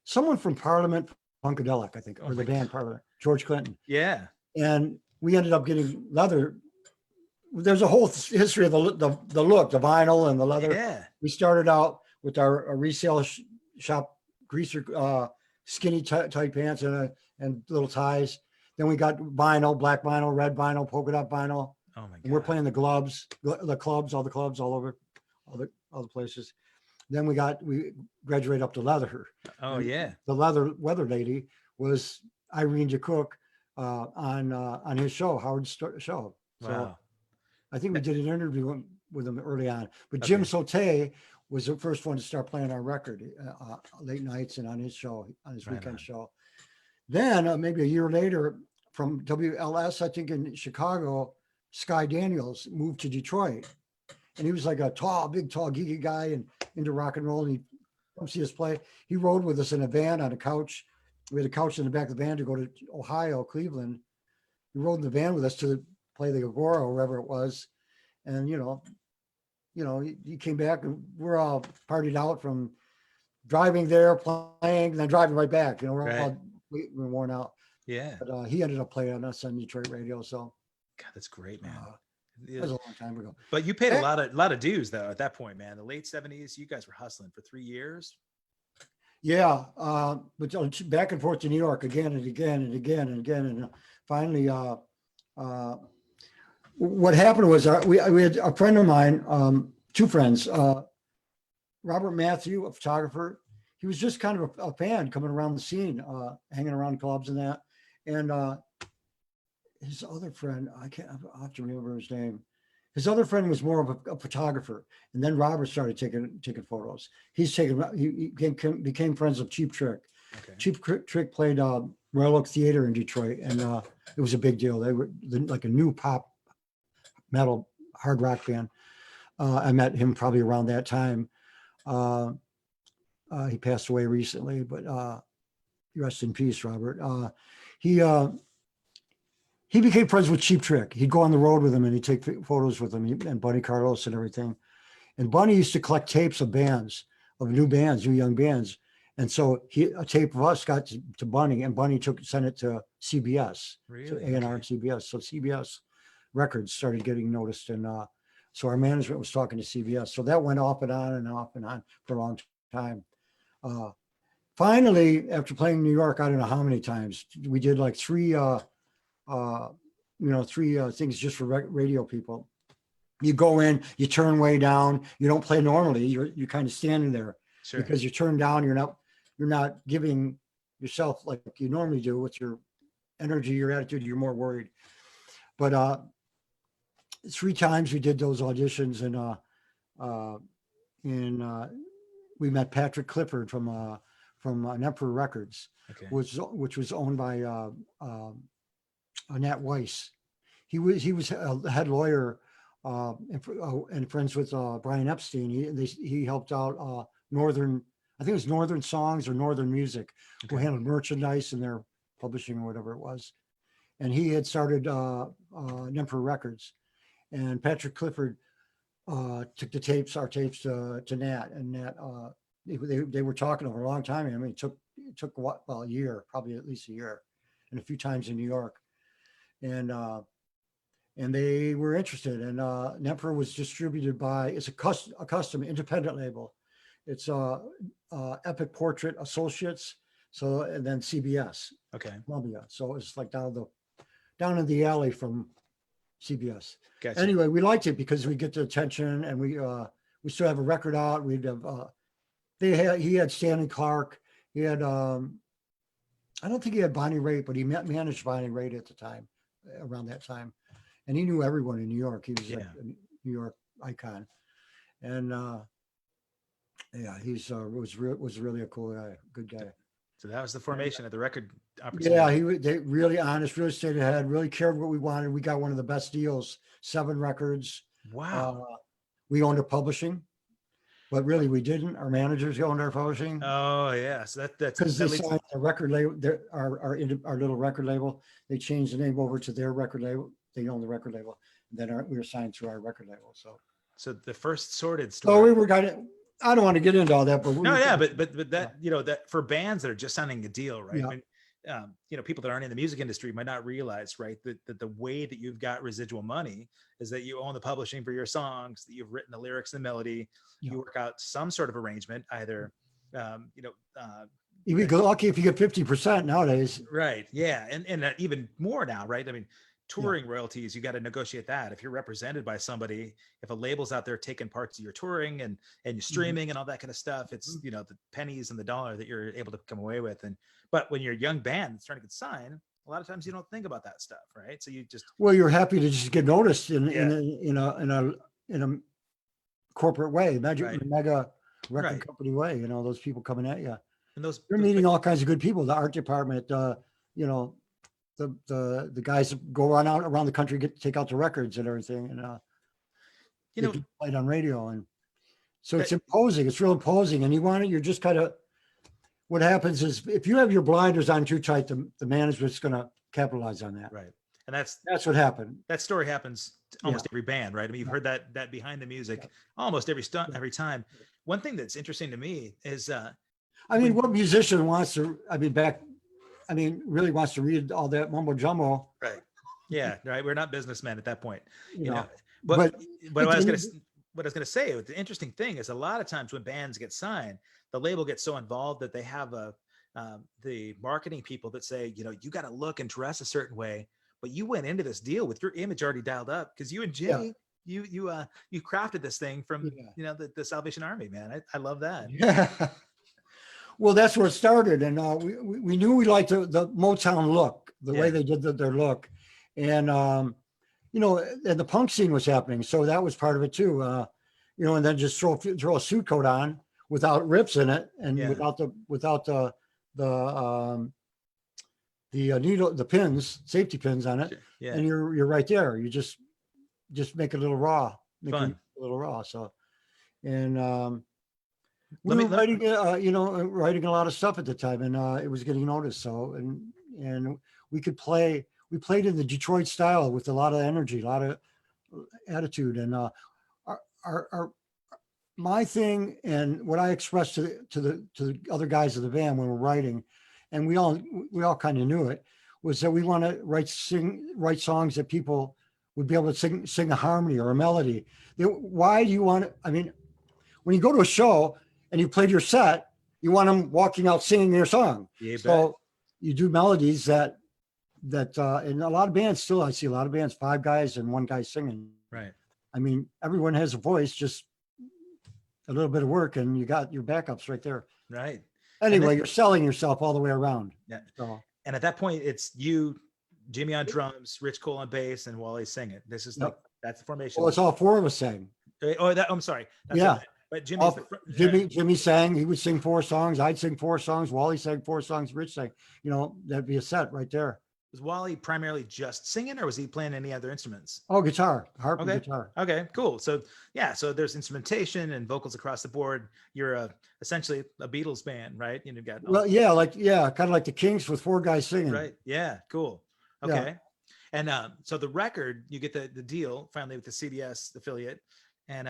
someone from Parliament Funkadelic, I think, or the band Parliament, George Clinton.
Yeah.
And we ended up getting leather. There's a whole history of the look, the vinyl and the leather.
Yeah.
We started out with our resale shop greaser, skinny tight pants and little ties. Then we got vinyl, black vinyl, red vinyl, polka dot vinyl.
Oh my God.
And we're playing the clubs, all over, all the places. Then we graduated up to leather.
Oh
and
yeah.
The leather weather lady was Irene DeCook on his show, Howard's show. So
wow.
I think we did an interview with him early on. But Jim Sauté was the first one to start playing our record late nights and on his show, on his weekend show. Then maybe a year later, from WLS, I think in Chicago, Sky Daniels moved to Detroit. And he was like a big, tall, geeky guy and into rock and roll. And he'd come see us play. He rode with us in a van on a couch. We had a couch in the back of the van to go to Ohio, Cleveland. He rode in the van with us to play the Agora or wherever it was. And, he came back and we're all partied out from driving there, playing, and then driving right back. We're all worn out.
Yeah.
But he ended up playing us on Detroit radio. So.
God, that's great, man.
That was a long time ago.
But you paid a lot of dues though at that point, man. The late 70s, you guys were hustling for 3 years.
Yeah, but back and forth to New York again and again and again and again, and finally, what happened was we had a friend of mine, two friends, Robert Matthew, a photographer. He was just kind of a fan coming around the scene, hanging around clubs and that, and his other friend, I'll have to remember his name. His other friend was more of a photographer, and then Robert started taking photos. He became friends with Cheap Trick. Okay. Cheap Trick played Royal Oak Theater in Detroit, and it was a big deal. They were like a new pop metal hard rock band. I met him probably around that time. He passed away recently, but rest in peace, Robert. He became friends with Cheap Trick. He'd go on the road with him and he'd take photos with him and Bunny Carlos and everything. And Bunny used to collect tapes of bands, of new young bands. And so a tape of us got to Bunny, and Bunny sent it to CBS, to A&R and CBS. So CBS records started getting noticed. And so our management was talking to CBS. So that went off and on and off and on for a long time. Finally, after playing New York, I don't know how many times, we did like three things just for radio people. You go in, you turn way down, you don't play normally. You're kind of standing there because you turn down. You're not giving yourself like you normally do with your energy, your attitude. You're more worried. But 3 times we did those auditions, and we met Patrick Clifford from Emperor Records, which was owned by Nat Weiss. He was a head lawyer and friends with Brian Epstein. He helped out Northern, I think it was Northern Songs or Northern Music, who handled merchandise and their publishing or whatever it was. And he had started Emperor Records. And Patrick Clifford took our tapes to Nat, and Nat they were talking over a long time. I mean, it took a year, probably at least a year, and a few times in New York. And they were interested, and Emperor was distributed by, it's a custom independent label. It's Epic Portrait Associates, and then CBS, Columbia. So it's like down in the alley from CBS. Gotcha. Anyway, we liked it because we get the attention, and we still have a record out. We'd have he had Stanley Clark. He had I don't think he had Bonnie Raitt, but he managed Bonnie Raitt at the time, around that time, and he knew everyone in New York. He was like a New York icon, and he's was really a cool guy, good guy.
So that was the formation of the record opportunity.
Yeah, they really honest, really stayed ahead, really cared what we wanted. We got one of the best deals, 7 records.
Wow.
We owned a publishing, but really we didn't. Our managers owned our publishing.
Oh yeah, so that's
because they signed a record label. Our little record label. They changed the name over to their record label. They own the record label. And then we were signed to our record label.
So the first sorted story.
So we were kind of. I don't want to get into all that, but
but that that for bands that are just signing a deal, right? I mean, people that aren't in the music industry might not realize, right, that the way that you've got residual money is that you own the publishing for your songs, that you've written the lyrics and melody, you work out some sort of arrangement, either,
you'd be lucky if you get 50% nowadays.
Right. Yeah. And even more now, right? I mean, touring royalties, you got to negotiate that. If you're represented by somebody, if a label's out there taking parts of your touring and your streaming and all that kind of stuff, it's, the pennies and the dollar that you're able to come away with. But when you're a young band that's trying to get signed, a lot of times you don't think about that stuff, right? So you just,
you're happy to just get noticed in a corporate way, mega record company way, those people coming at you. And you're meeting all kinds of good people, the art department, the guys go around the country, take out the records and everything, and get played on radio, and so it's imposing. It's real imposing, and you're just kind of. What happens is if you have your blinders on too tight, the management's going to capitalize on that.
Right, and that's
what happened.
That story happens to almost every band, right? I mean, you've heard that behind the music almost every time. One thing that's interesting to me is,
what musician wants to? Really wants to read all that mumbo jumbo.
Right. Yeah. Right. We're not businessmen at that point, But what I was going to say, the interesting thing is a lot of times when bands get signed, the label gets so involved that they have the marketing people that say, you got to look and dress a certain way, but you went into this deal with your image already dialed up because you and Jay, you crafted this thing from, the Salvation Army, man. I love that.
Yeah. Well, that's where it started, and we knew we liked the Motown look, the way they did their look, and and the punk scene was happening, so that was part of it too. And then just throw a suit coat on without rips in it, and without the the needle, the pins, safety pins on it,
Yeah.
and you're right there. You just make it a little raw, make it
Fun.
a little raw. So, and we
Let
were
me let,
writing, writing a lot of stuff at the time, and it was getting noticed. So, and we could play. We played in the Detroit style with a lot of energy, a lot of attitude, and our my thing and what I expressed to the other guys of the band when we're writing, and we all kind of knew it, was that we want to write songs that people would be able to sing a harmony or a melody. Why do you want to? I mean, when you go to a show and you played your set, you want them walking out singing their song.
Yeah,
so you do melodies that in a lot of bands still, I see a lot of bands, 5 guys and 1 guy singing.
Right.
I mean, everyone has a voice, just a little bit of work and you got your backups right there.
Right.
Anyway, you're selling yourself all the way around.
Yeah.
So,
and at that point, it's you, Jimmy on drums, Rich Cole on bass, and Wally singing. This is like, that's the formation.
Well, it's all 4 of us sang.
Oh, I'm sorry. That's
yeah.
But
Jimmy sang, he would sing 4 songs. I'd sing 4 songs. Wally sang 4 songs. Rich sang, that'd be a set right there.
Was Wally primarily just singing or was he playing any other instruments?
Oh, guitar, harp and guitar.
Okay, cool. So yeah, so there's instrumentation and vocals across the board. You're essentially a Beatles band, right? You've got
kind of like the Kinks with 4 guys singing.
Right. Yeah, cool. Okay. Yeah. And so the record, you get the deal finally with the CBS affiliate. And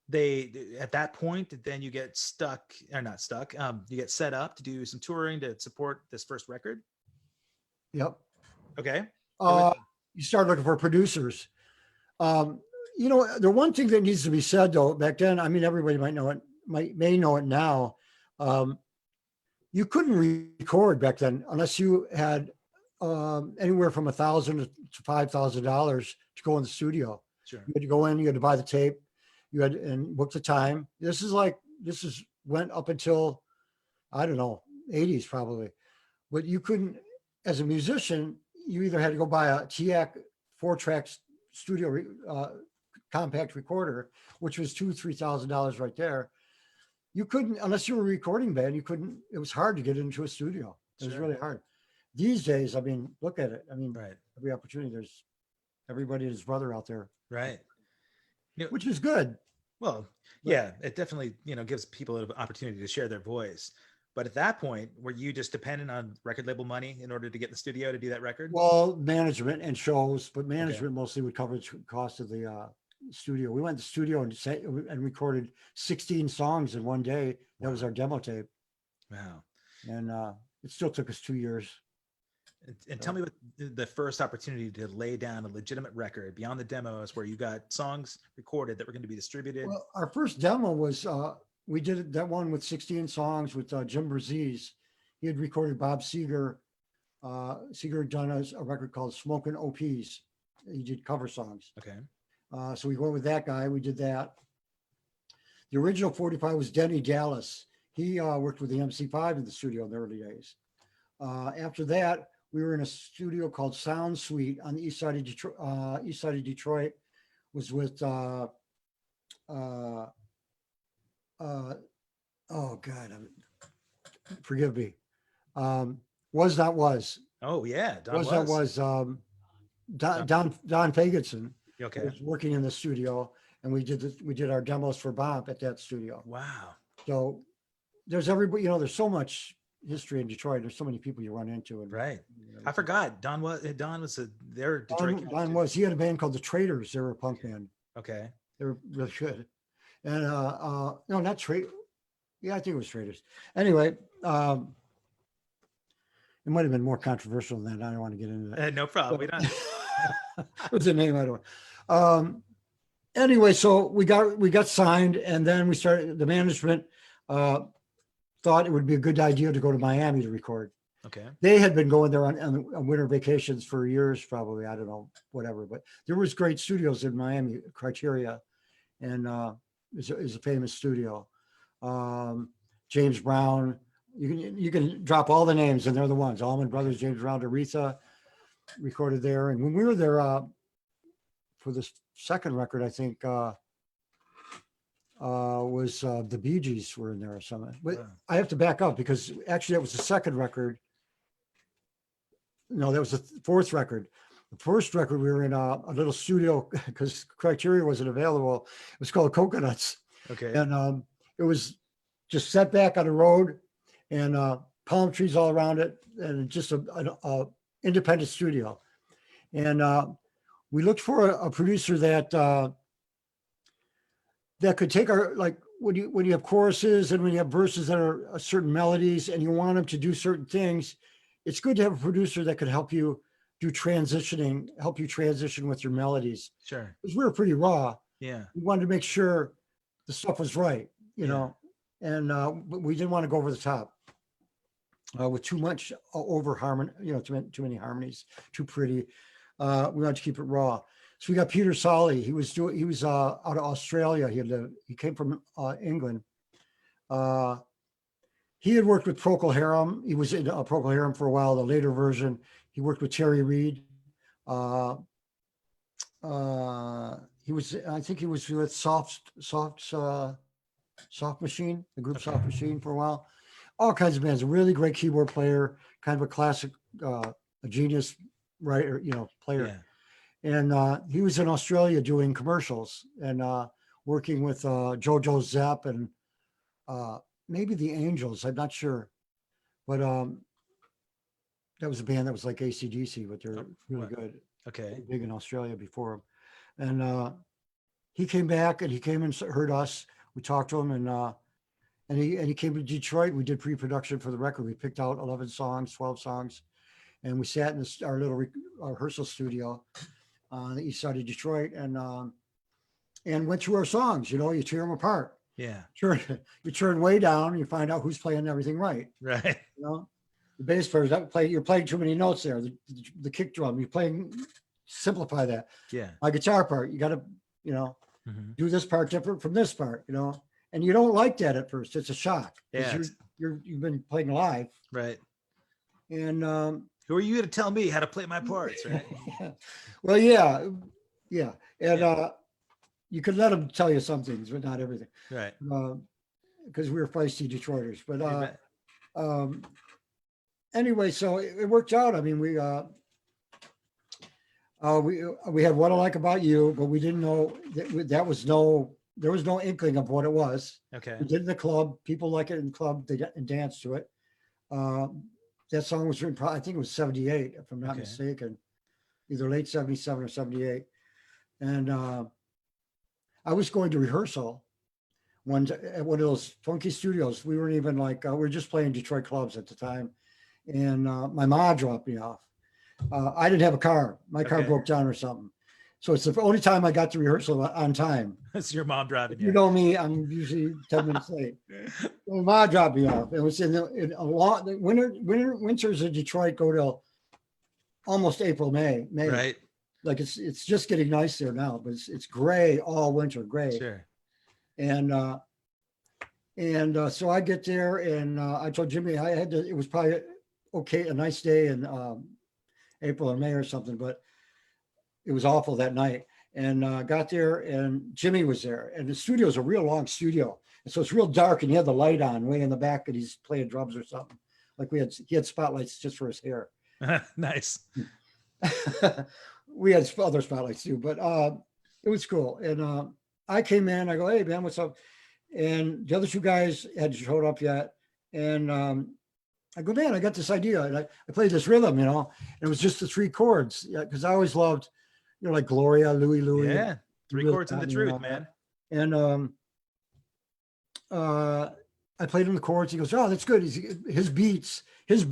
they at that point, then you get you get set up to do some touring to support this first record.
Yep.
Okay.
You start looking for producers. The one thing that needs to be said though, back then, I mean, everybody might know it, may know it now. You couldn't record back then unless you had anywhere from $1,000 to $5,000 to go in the studio.
Sure.
You had to go in, you had to buy the tape, you had and book the time. This went up until, I don't know, 80s probably. But you couldn't, as a musician, you either had to go buy a TAC 4-track studio compact recorder, which was $2,000-$3,000 right there. You couldn't, unless you were a recording band, it was hard to get into a studio. It was really hard. These days, I mean, look at it. I mean, every opportunity, there's everybody and his brother out there.
Right.
Which is good.
Well, yeah, it definitely, gives people an opportunity to share their voice. But at that point, were you just dependent on record label money in order to get in the studio to do that record?
Well, management and shows, but management mostly would cover the cost of the studio. We went to the studio and recorded 16 songs in one day. That was our demo tape.
Wow.
And it still took us 2 years.
And tell me what the first opportunity to lay down a legitimate record beyond the demos where you got songs recorded that were going to be distributed.
Well, our first demo was, we did that one with 16 songs with Jim Braziz. He had recorded Bob Seger. Seger had done a record called Smokin' OPs. He did cover songs.
Okay.
So we went with that guy. We did that. The original 45 was Denny Dallas. He worked with the MC5 in the studio in the early days. After that, we were in a studio called Sound Suite on the east side of Detroit. Was with oh God, forgive me. Was Not Was.
Oh yeah,
Don Fagenson.
Okay.
Was working in the studio, and we did our demos for Bob at that studio.
Wow.
So there's everybody. There's so much history in Detroit. There's so many people you run into. And,
right. I forgot. Don was their Detroit.
Don was. He had a band called the Traders. They were a punk band.
Okay.
They were really good. And no, not Traders. Yeah, I think it was Traders. Anyway, it might have been more controversial than that. I don't want to get into that.
No problem. We don't.
What's the name? I don't. Anyway, so we got signed, and then we started. The management thought it would be a good idea to go to Miami to record.
Okay. They
had been going there on winter vacations for years, probably. I don't know, whatever. But there was great studios in Miami, Criteria, and is a famous studio. James Brown. You can drop all the names, and they're the ones. Allman Brothers, James Brown, Aretha, recorded there. And when we were there for this second record, I think was the Bee Gees were in there or something. But I have to back up because actually that was the second record. no, that was the fourth record. The first record, we were in a little studio because Criteria wasn't available. It was called Coconuts.
Okay.
And it was just set back on the road and palm trees all around it, and just a independent studio. And we looked for a producer that could take our, like, when you have choruses and when you have verses that are certain melodies and you want them to do certain things, it's good to have a producer that could help you transition with your melodies.
Sure.
Because we were pretty raw.
Yeah.
We wanted to make sure the stuff was right, you know, and but we didn't want to go over the top with too much over harmony, you know, too many harmonies, too pretty. We wanted to keep it raw. So we got Peter Solly. He was out of Australia. He came from England. He had worked with Procol Harum. He was in Procol Harum for a while, the later version. He worked with Terry Reid. I think he was with Soft Machine, the group Soft Machine for a while. All kinds of bands. A really great keyboard player, kind of a classic, a genius writer, you know, player.
Yeah.
And he was in Australia doing commercials and working with JoJo Zepp and maybe the Angels. I'm not sure, but that was a band that was like AC/DC, but they're really good.
Okay.
Big in Australia before him. And he came back and he came and heard us. We talked to him and he came to Detroit. We did pre-production for the record. We picked out 11 songs, 12 songs, and we sat in our little rehearsal studio on the east side of Detroit and went through our songs. You know, you tear them apart.
Yeah.
You turn way down and you find out who's playing everything right.
Right.
You know, the bass players you're playing too many notes there. The kick drum, simplify that.
Yeah.
My guitar part, you got to, you know, do this part different from this part, you know, and you don't like that at first. It's a shock.
Yeah.
You've been playing live.
Right.
And
who are you to tell me how to play my parts, right?
Well, yeah. And you could let them tell you some things, but not everything.
Right.
Because we were feisty Detroiters. But anyway, so it worked out. I mean, we had What I Like About You, but we didn't know there was no inkling of what it was.
Okay.
We did it in the club. People like it in the club. They dance to it. That song was written, I think it was 78, if I'm not mistaken, either late 77 or 78. And I was going to rehearsal at one of those funky studios. We weren't even we were just playing Detroit clubs at the time. And my mom dropped me off. I didn't have a car. My car broke down or something. So it's the only time I got to rehearsal on time.
That's your mom driving you.
You know me, I'm usually 10 minutes late. My mom dropped me off. It was in a lot. Winters in Detroit go till almost April, May.
Right.
Like it's just getting nice there now, but it's gray all winter, gray.
Sure.
And so I get there and I told Jimmy it was probably a nice day in April or May or something, but it was awful that night. And got there and Jimmy was there, and the studio is a real long studio. And so it's real dark and he had the light on way in the back and he's playing drums or something. Like he had spotlights just for his hair.
Nice.
We had other spotlights too, but it was cool. And I came in, I go, hey man, what's up? And the other two guys hadn't showed up yet. And I go, man, I got this idea. And I played this rhythm, you know, and it was just the 3 chords. Yeah, because I always loved, you know, like Gloria, Louie.
Yeah, 3 chords in the truth, man.
And I played him the chords. He goes, oh, that's good. His beats, his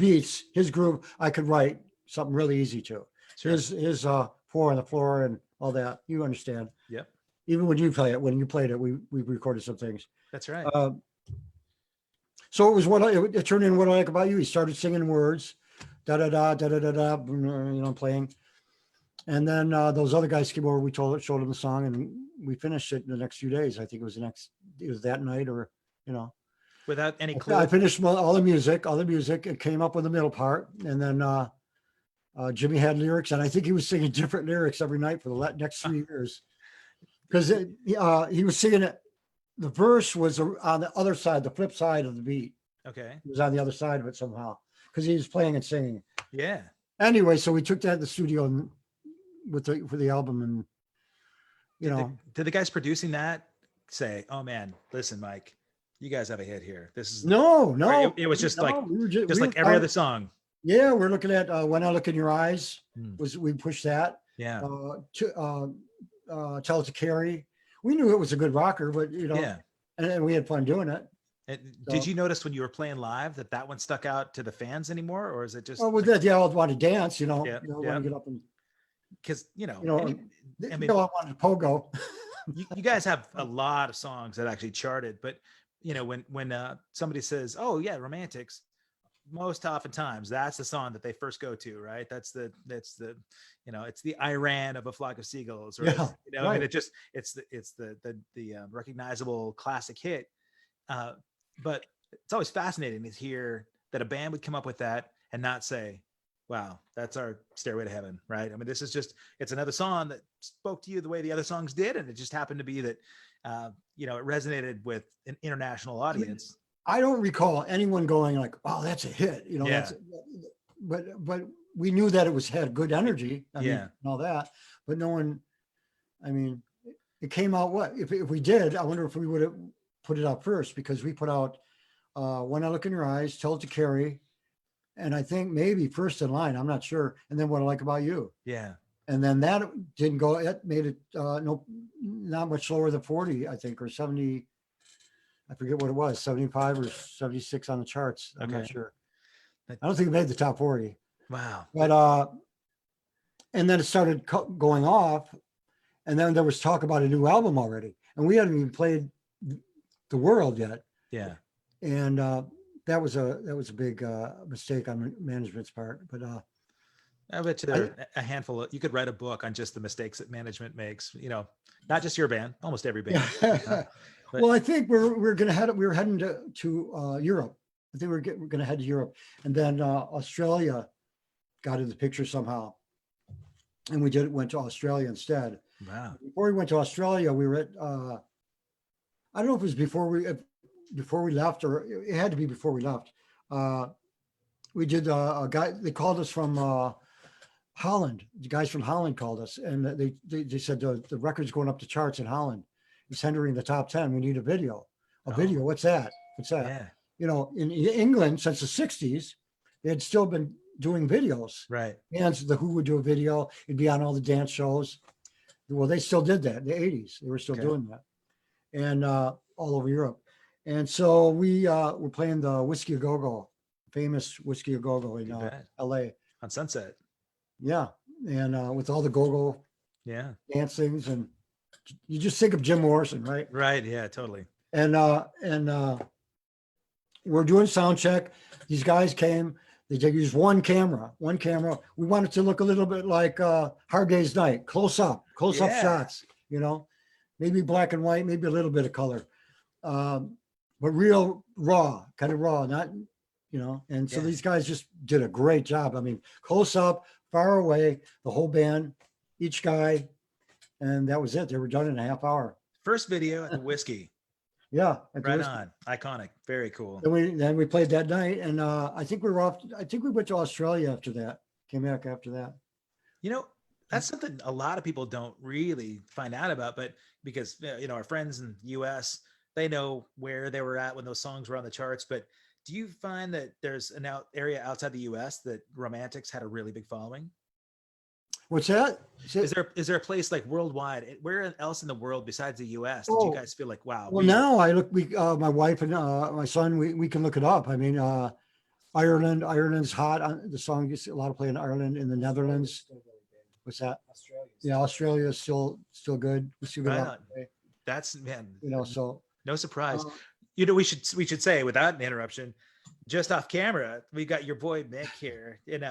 groove, I could write something really easy to.
Sure.
His 4 on the floor and all that. You understand.
Yep.
Even when you played it, we recorded some things.
That's right.
So it was it turned in What I Like About You. He started singing words, da da da da da da da, you know, playing. And then those other guys came over. We showed them the song, and we finished it in the next few days. I think it was that night, or you know,
without any clue.
I finished all the music, and came up with the middle part, and then Jimmy had lyrics, and I think he was singing different lyrics every night for the next 3 years, because he was singing it. The verse was on the other side, the flip side of the beat.
Okay.
It was on the other side of it somehow, because he was playing and singing.
Yeah.
Anyway, so we took that to the studio and for the album, and
did the guys producing that say, "Oh man, listen, Mike, you guys have a hit here. This is
no.
It was just like
we were
just like every other song.
Yeah, we're looking at When I Look in Your Eyes. We pushed that.
Yeah.
Tell It to Carry. We knew it was a good rocker, but
yeah,
and we had fun doing it.
Did you notice when you were playing live that one stuck out to the fans anymore, or is it just?
Oh, with that, they all want to dance, want to get up and.
Because
I mean, I wanted to pogo.
you guys have a lot of songs that actually charted, but when somebody says, "Oh yeah, Romantics," most oftentimes that's the song that they first go to, right? That's the it's the Iran of A Flock of Seagulls, or right. I mean, it's the recognizable classic hit. But it's always fascinating to hear that a band would come up with that and not say, wow, that's our Stairway to Heaven, right? I mean, it's another song that spoke to you the way the other songs did. And it just happened to be that, it resonated with an international audience.
I don't recall anyone going like, oh, that's a hit, but we knew that it had good energy. I mean, and all that, but no one, I mean, it came out if we did, I wonder if we would have put it out first, because we put out When I Look in Your Eyes, Tell It to Carry, and I think maybe First in Line, I'm not sure, and then What I Like About You.
Yeah.
And then that didn't go, it made it not much lower than 40, I think, or 70, I forget what it was, 75 or 76 on the charts. I'm not sure. I don't think it made the top 40.
Wow.
But and then it started going off, and then there was talk about a new album already, and we hadn't even played The World yet.
Yeah.
And that was a big mistake on management's part. But
I bet you there are a handful you could write a book on just the mistakes that management makes, not just your band, almost every band.
Well, I think we were heading to Europe. I think we're going to head to Europe, and then Australia got in the picture somehow, and we went to Australia instead.
Wow. Before
we went to Australia, we were at I don't know if it was before we left, or it had to be before we left. We did a guy, they called us from Holland. The guys from Holland called us, and they said the record's going up the charts in Holland. It's entering the top 10. We need a video. Video. What's that?
Yeah.
In England since the 60s, they had still been doing videos.
Right.
And the Who would do a video. It'd be on all the dance shows. Well, they still did that in the 80s. They were still doing that. And all over Europe. And so we were playing the Whiskey A Go-Go, famous Whiskey A Go-Go in LA.
On Sunset.
Yeah. And with all the go-go dancings, and you just think of Jim Morrison, right?
Right. Yeah, totally.
And we're doing sound check. These guys came, they used one camera. We wanted to look a little bit like Hard Day's Night, close up shots, maybe black and white, maybe a little bit of color. But real raw, not, and so these guys just did a great job. I mean, close up, far away, the whole band, each guy, and that was it. They were done in a half hour.
First video at the Whiskey.
Yeah.
Right on. Iconic. Very cool.
Then we played that night, and I think we went to Australia after that, came back after that.
That's something a lot of people don't really find out about, but because, our friends in the US, they know where they were at when those songs were on the charts. But do you find that there's an area outside the US that Romantics had a really big following?
What's that?
Is there a place like worldwide, where else in the world besides the US did you guys feel like, wow?
Well, now my wife and my son, we can look it up. I mean, Ireland's hot. The song gets a lot of play in Ireland, in the Netherlands. What's that? Australia is still good. We still good.
That's, man.
So
no surprise. We should say, without an interruption, just off camera, we got your boy Mick here. And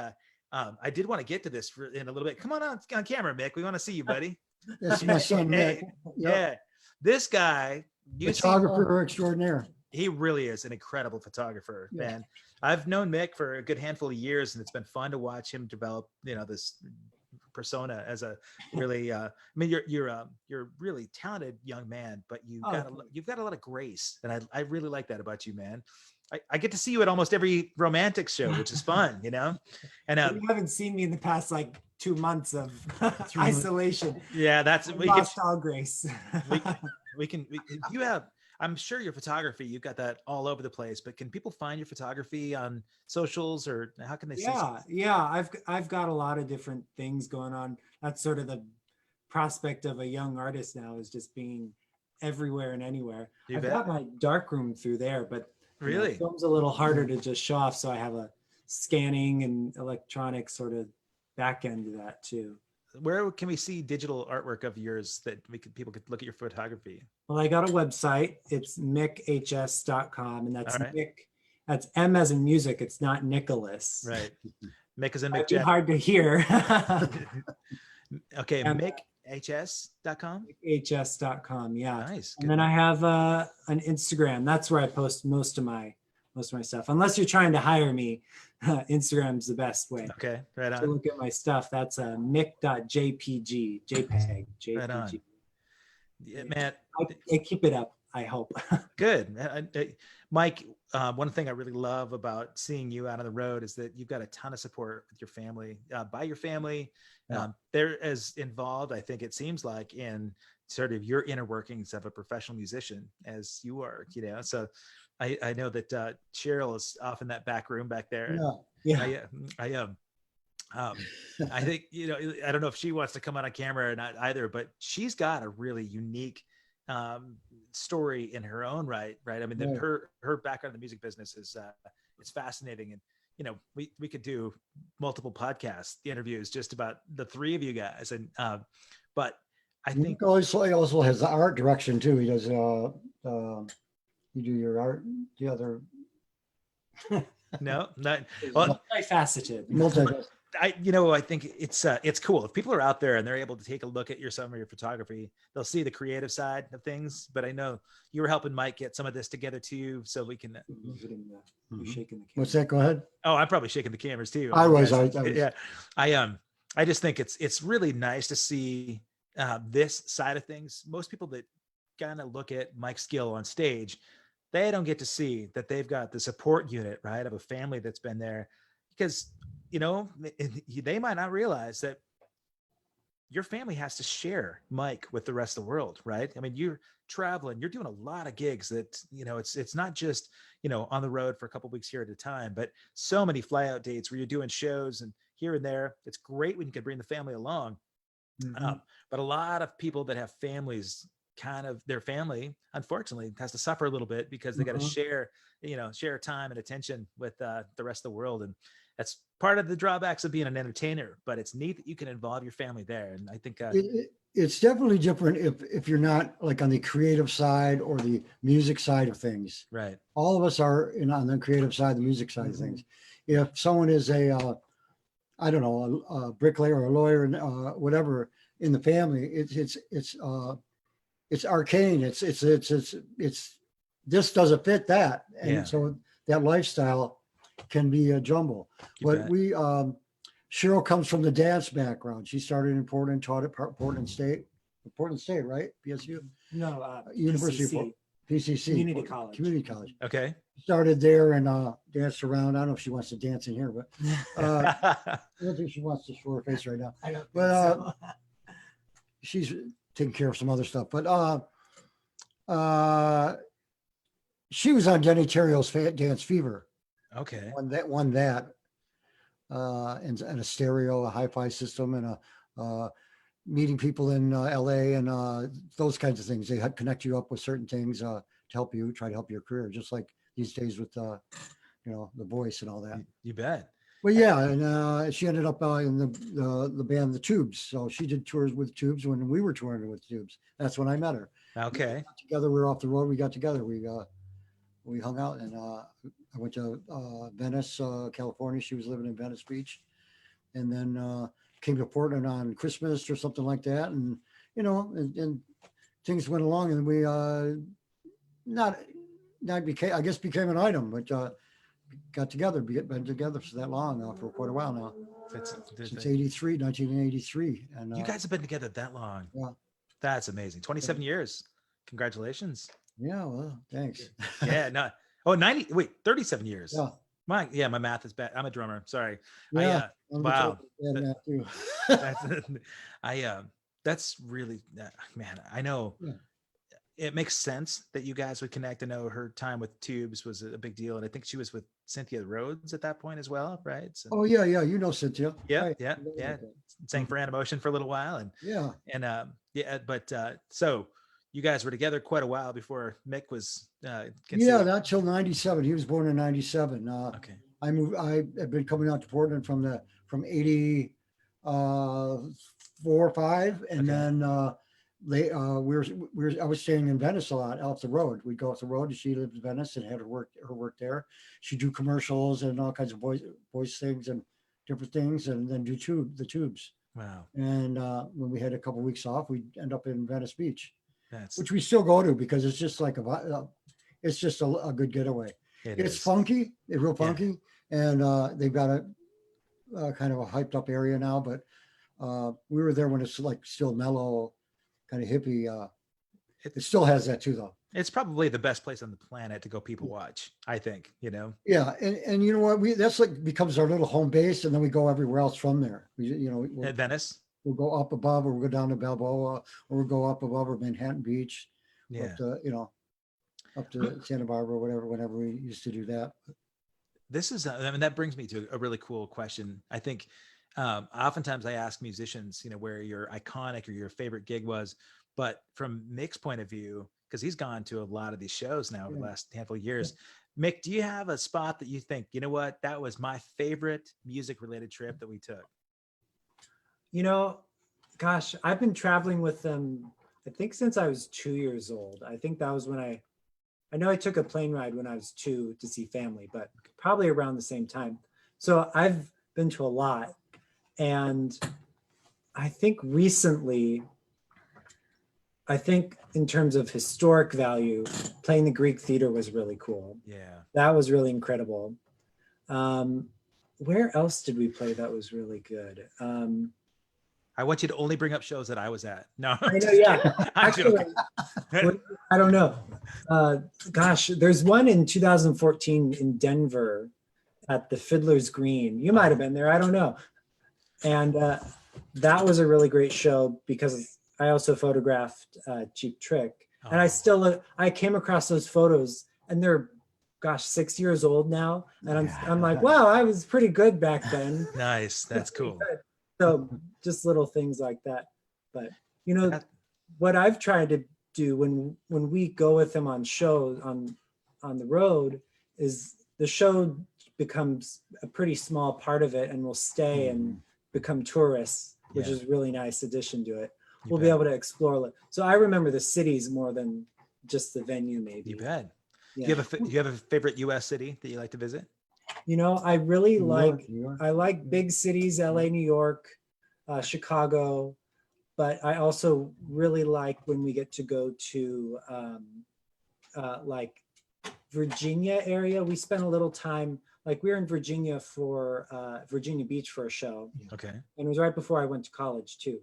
I did want to get to this in a little bit. Come on camera, Mick. We want to see you, buddy.
That's my son, Mick.
Yeah, this guy,
photographer extraordinaire.
He really is an incredible photographer, man. I've known Mick for a good handful of years, and it's been fun to watch him develop, this persona as a really, I mean, you're a really talented young man, but you've got a lot of grace. And I really like that about you, man. I get to see you at almost every romantic show, which is fun, you know? And
you haven't seen me in the past like 2 months of
3 months.
Isolation.
Yeah, that's
we lost all grace.
You have, I'm sure your photography, you've got that all over the place, but can people find your photography on socials, or how can they see something?
Yeah, I've got a lot of different things going on. That's sort of the prospect of a young artist now, is just being everywhere and anywhere. I've got my darkroom through there, but
really,
film's a little harder to just show off, so I have a scanning and electronic sort of back end to that too.
Where can we see digital artwork of yours that people could look at your photography?
Well, I got a website. It's mickhs.com, and that's
right.
Mick. That's M as in music. It's not Nicholas.
Right. Mick as in Mick.
Hard to hear.
Okay, mickhs.com.
Mickhs.com. Yeah.
Nice.
And then I have an Instagram. That's where I post most of my stuff. Unless you're trying to hire me, Instagram's the best way.
Okay, right on.
To look at my stuff. That's mick.jpg, JPEG, JPG.
Right on. Yeah, man,
I keep it up, I hope.
Good. Mike, one thing I really love about seeing you out on the road is that you've got a ton of support with your family, by your family. They're as involved, I think it seems like, in sort of your inner workings of a professional musician as you are, you know? So I know that Cheryl is off in that back room back there.
Yeah.
I think, you know, I don't know if she wants to come on camera or not either, but she's got a really unique story in her own right. I mean, her background in the music business is it's fascinating, and you know, we could do multiple podcast interviews just about the three of you guys, and but I think
he also has the art direction too. He does you do your art, the other.
No, not
multifaceted.
I think it's cool if people are out there and they're able to take a look at some of your photography. They'll see the creative side of things. But I know you were helping Mike get some of this together too, so we can.
You're shaking the camera.
What's that? Go ahead.
Oh, I'm probably shaking the cameras too.
I was.
Yeah. I just think it's really nice to see this side of things. Most people that kind of look at Mike's skill on stage, they don't get to see that they've got the support unit, right, of a family that's been there, because you know, they might not realize that your family has to share Mike with the rest of the world, right? I mean, you're traveling, you're doing a lot of gigs that, you know, it's not just, you know, on the road for a couple of weeks here at a time, but so many fly out dates where you're doing shows and here and there. It's great when you can bring the family along. But a lot of people that have families, kind of their family, unfortunately, has to suffer a little bit because they got to share time and attention with the rest of the world. And that's part of the drawbacks of being an entertainer, but it's neat that you can involve your family there. And I think
it's definitely different if you're not like on the creative side or the music side of things.
Right.
All of us are on the creative side, the music side of things. If someone is a bricklayer or a lawyer and whatever in the family, it's arcane. It's this doesn't fit that, and so that lifestyle can be a jumble. But Cheryl comes from the dance background. She started in Portland, taught at Portland State, right? PSU?
No,
University of Portland. PCC.
Community College.
Okay.
Started there and danced around. I don't know if she wants to dance in here, but I don't think she wants to show her face right now.
I don't
but
think so.
She's taking care of some other stuff. But she was on Denny Terrio's Dance Fever.
Okay.
Won that. And a stereo, a hi-fi system, and a meeting people in LA and those kinds of things. They connect you up with certain things to help you try to help your career, just like these days with The Voice and all that.
You bet.
Well, yeah, and she ended up in the band The Tubes. So she did tours with Tubes when we were touring with Tubes. That's when I met her.
Okay.
We got together, we were off the road. We got together. We hung out, and I went to Venice, California. She was living in Venice Beach, and then came to Portland on Christmas or something like that. And and things went along, and we became an item, but got together, been together for that long now, for quite a while now. Since 1983. And
you guys have been together that long.
Yeah.
That's amazing. 27 years. Congratulations.
Yeah, well, thanks.
Yeah, no. Oh, 37 years.
Yeah.
My math is bad. I'm a drummer. Sorry.
Yeah.
Wow. That's really, man, I know. Yeah. It makes sense that you guys would connect. I know her time with Tubes was a big deal. And I think she was with Cynthia Rhodes at that point as well, right? So,
oh, yeah. You know Cynthia.
Yeah,
right.
yeah. Sang for Animotion for a little while. And so you guys were together quite a while before Mick was
yeah, not till 97. He was born in 97.
Okay.
I have been coming out to Portland from 84 or 5, and then I was staying in Venice a lot, off the road. We'd go off the road, and she lived in Venice and had her work there. She'd do commercials and all kinds of voice things and different things, and then do the tubes.
Wow.
And when we had a couple of weeks off, we'd end up in Venice Beach, which we still go to because it's just like it's just a good getaway. It's funky, it's real funky, and they've got a kind of a hyped up area now, but we were there when it's like still mellow, kind of hippie. It still has that too, though.
It's probably the best place on the planet to go people watch, I think, you know?
Yeah. And you know what, that's like becomes our little home base, and then we go everywhere else from there.
At Venice,
we'll go up above, or we'll go down to Balboa, or we'll go up above, or Manhattan Beach, up to Santa Barbara, whenever we used to do that.
This is, that brings me to a really cool question. I think oftentimes I ask musicians, where your iconic or your favorite gig was, but from Mick's point of view, because he's gone to a lot of these shows now over the last handful of years. Yeah. Mick, do you have a spot that you think, you know what, that was my favorite music related trip that we took?
Gosh, I've been traveling with them, I think since I was 2 years old. I think that was when I know I took a plane ride when I was 2 to see family, but probably around the same time. So I've been to a lot. And I think recently, in terms of historic value, playing the Greek Theater was really cool.
Yeah. That
was really incredible. Where else did we play that was really good?
I want you to only bring up shows that I was at. No.
I know, yeah. Actually, I don't know. Gosh, there's one in 2014 in Denver at the Fiddler's Green. You might have been there. I don't know. And that was a really great show because I also photographed Cheap Trick. Oh. And I came across those photos, and they're, 6 years old now. And I'm like, wow, I was pretty good back then.
Nice. That's cool.
So just little things like that. But what I've tried to do when we go with them on shows on the road is the show becomes a pretty small part of it, and we'll stay and become tourists, which is a really nice addition to it. We'll be able to explore. So I remember the cities more than just the venue, maybe.
You bet. Yeah. Do you have a favorite U.S. city that you like to visit?
I really New York. I like big cities, LA, New York, Chicago, but I also really like when we get to go to like Virginia area. We spent a little time, like we were in Virginia for Virginia Beach for a show.
Okay.
And it was right before I went to college too.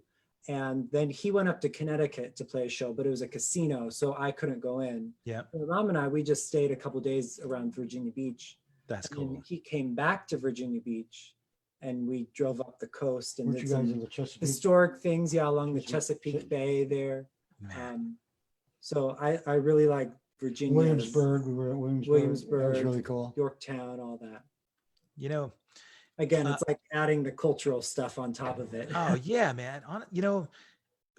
And then he went up to Connecticut to play a show, but it was a casino, so I couldn't go in.
Yeah.
And Ram and I, we just stayed a couple days around Virginia Beach.
That's cool.
And he came back to Virginia Beach, and we drove up the coast and did some historic things, along the Chesapeake Bay there. So I really like Virginia.
Williamsburg, we were at Williamsburg. That was really cool.
Yorktown, all that.
Again,
it's like adding the cultural stuff on top of it.
Oh yeah, man.